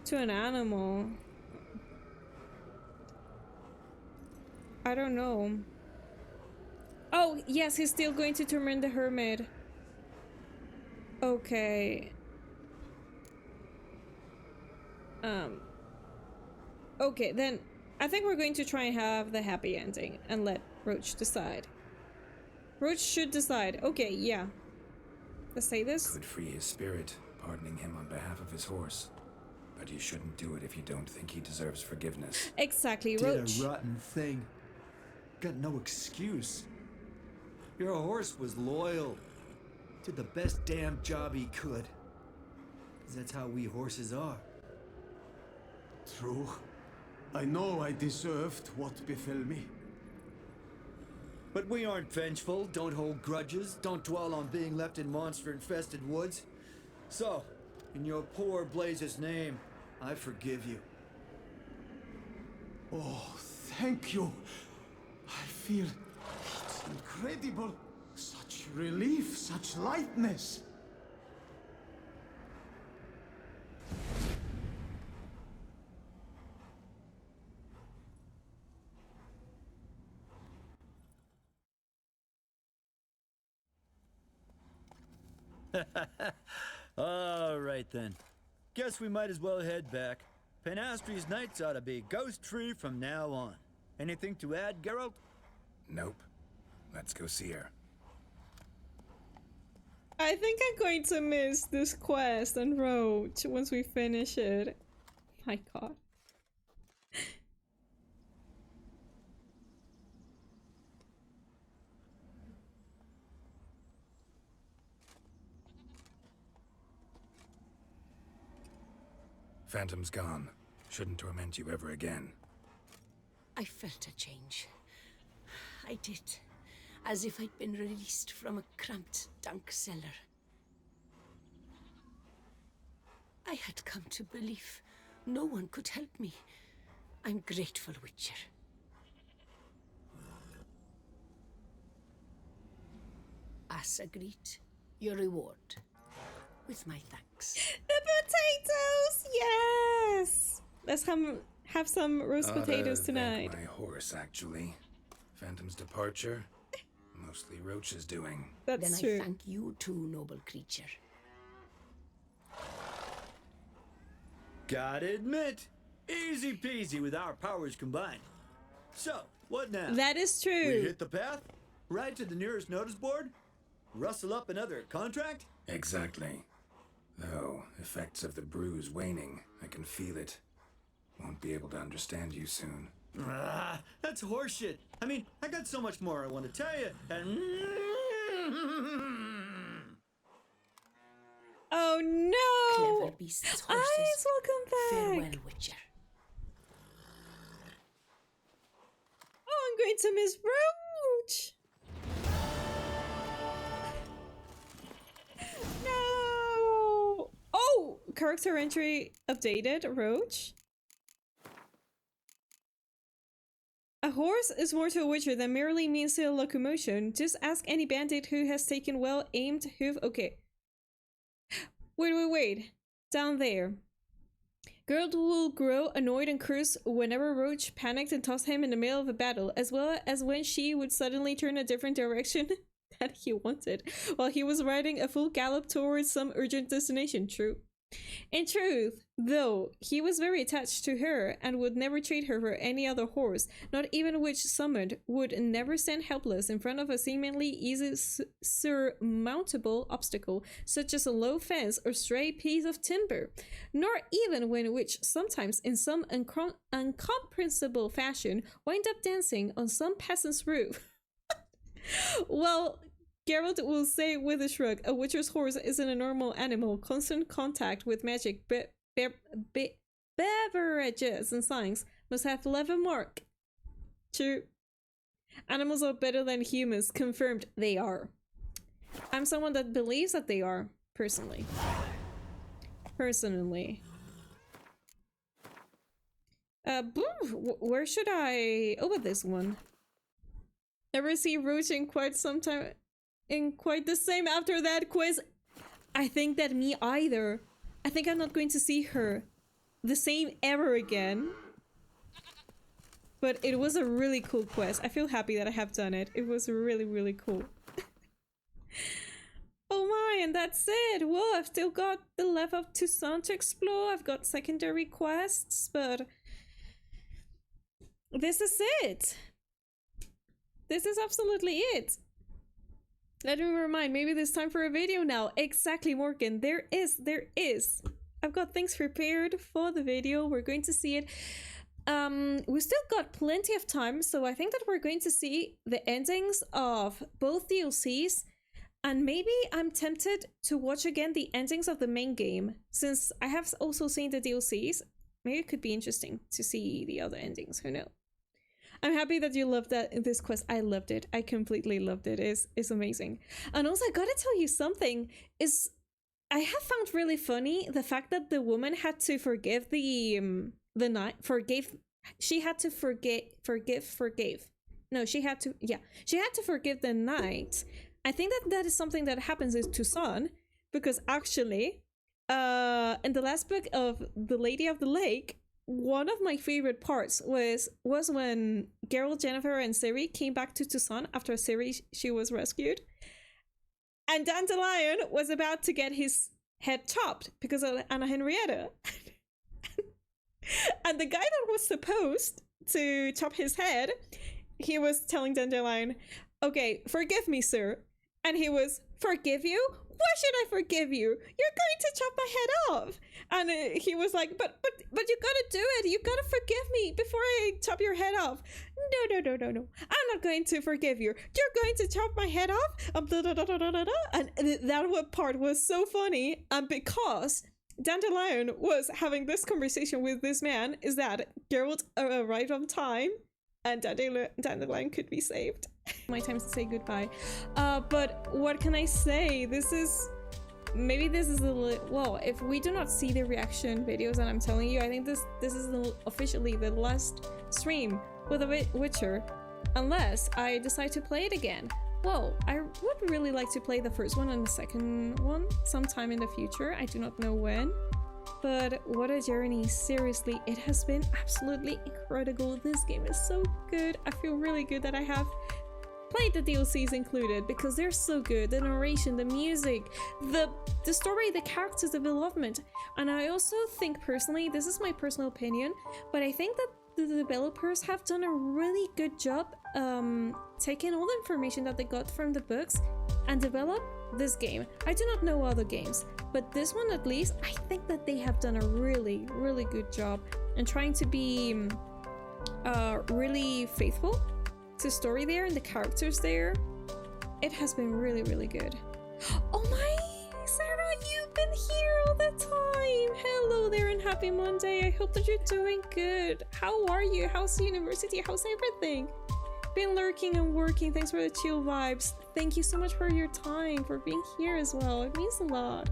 to an animal. I don't know. Oh, yes, he's still going to torment the hermit. Okay. Okay, then I think we're going to try and have the happy ending and let Roach decide. Roach should decide. Okay, yeah. Let's say this. Could free his spirit, pardoning him on behalf of his horse. But you shouldn't do it if you don't think he deserves forgiveness. Exactly, Roach. Did a rotten thing. Got no excuse. Your horse was loyal. Did the best damn job he could. 'Cause that's how we horses are. True. I know I deserved what befell me. But we aren't vengeful, don't hold grudges, don't dwell on being left in monster-infested woods. So, in your poor Blaze's name, I forgive you. Oh, thank you. I feel it's incredible. Such relief, such lightness. All right then. Guess we might as well head back. Penastry's nights ought to be ghost-free from now on. Anything to add, Geralt? Nope. Let's go see her. I think I'm going to miss this quest and Roach once we finish it. My god. Phantom's gone. Shouldn't torment you ever again. I felt a change. I did. As if I'd been released from a cramped, dank cellar. I had come to believe no one could help me. I'm grateful, Witcher. As agreed, your reward. With my thanks. The potatoes! Yes! Let's have some roast potatoes tonight. My horse, actually. Phantom's departure, mostly Roach's doing. That's then true. I thank you too, noble creature. Gotta admit, easy peasy with our powers combined. So, what now? That is true. We hit the path, ride to the nearest notice board, rustle up another contract? Exactly. Though, effects of the bruise waning, I can feel it. Won't be able to understand you soon. Ah, that's horseshit. I mean, I got so much more I want to tell you, and... Oh no! Clever beasts, horses. Eyes, welcome back! Farewell, Witcher. Oh, I'm going to miss Roach! No! Oh! Character entry updated, Roach. A horse is more to a Witcher than merely means to locomotion. Just ask any bandit who has taken well-aimed hoof. Okay. Wait. Down there. Geralt will grow annoyed and curse whenever Roach panicked and tossed him in the middle of a battle, as well as when she would suddenly turn a different direction that he wanted, while he was riding a full gallop towards some urgent destination. True. In truth, though, he was very attached to her and would never trade her for any other horse, not even which summoned, would never stand helpless in front of a seemingly easy surmountable obstacle, such as a low fence or stray piece of timber, nor even when which sometimes in some incomprehensible fashion wind up dancing on some peasant's roof. Well, Geralt will say with a shrug, a Witcher's horse isn't a normal animal. Constant contact with magic beverages and signs must have left a mark. True. Animals are better than humans. Confirmed they are. I'm someone that believes that they are, personally. Personally. Where should I open this one? Never see Roach in quite some time, in quite the same after that quiz. I think that me either. I think I'm not going to see her the same ever again. But it was a really cool quest. I feel happy that I have done it. It was really, really cool. Oh my, and that's it. Whoa, I've still got the level of Toussaint to explore. I've got secondary quests, but this is it. This is absolutely it. Let me remind, maybe there's time for a video now. Exactly, Morgan. There is. I've got things prepared for the video. We're going to see it. We still got plenty of time, so I think that we're going to see the endings of both DLCs, and maybe I'm tempted to watch again the endings of the main game, since I have also seen the DLCs. Maybe it could be interesting to see the other endings, who knows. I'm happy that you loved this quest. I loved it. I completely loved it. It's amazing. And also, I gotta tell you something, I have found really funny the fact that the woman had to forgive the knight, she had to forgive the knight. I think that is something that happens in Toussaint, because actually, in the last book of The Lady of the Lake, one of my favorite parts was when Geralt, Jennifer, and Ciri came back to Toussaint after she was rescued, and Dandelion was about to get his head chopped because of Anna Henrietta. And the guy that was supposed to chop his head, he was telling Dandelion, okay, forgive me, sir. And he was, forgive you? Why should I forgive you? You're going to chop my head off. And he was like, but you gotta do it. You gotta forgive me before I chop your head off. No. I'm not going to forgive you. You're going to chop my head off? And that part was so funny. And because Dandelion was having this conversation with this man, is that Geralt arrived on time and Dandelion could be saved. My time to say goodbye. But what can I say? Maybe this is well, if we do not see the reaction videos, and I'm telling you, I think this is officially the last stream with The Witcher, unless I decide to play it again. Well, I would really like to play the first one and the second one sometime in the future. I do not know when. But what a journey, seriously. It has been absolutely incredible. This game is so good. I feel really good that I have played the DLCs included, because they're so good. The narration, the music, the story, the characters, the development. And I also think personally, this is my personal opinion, but I think that the developers have done a really good job taking all the information that they got from the books and develop this game. I do not know other games, but this one at least, I think that they have done a really, really good job in trying to be really faithful to story there and the characters there. It has been really, really good. Oh my, Sarah, you've been here all the time. Hello there and happy Monday. I hope that you're doing good. How are you? How's university? How's everything? Been lurking and working. Thanks for the chill vibes. Thank you so much for your time, for being here as well. It means a lot.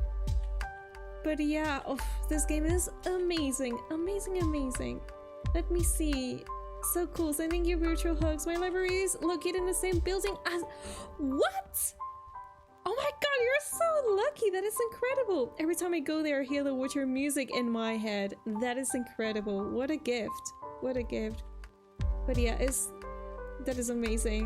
But yeah, this game is amazing. Amazing. Let me see. So cool. Sending you virtual hugs. My library is located in the same building as... What? Oh my god, you're so lucky. That is incredible. Every time I go there, I hear the Witcher music in my head. That is incredible. What a gift. What a gift. But yeah, that is amazing.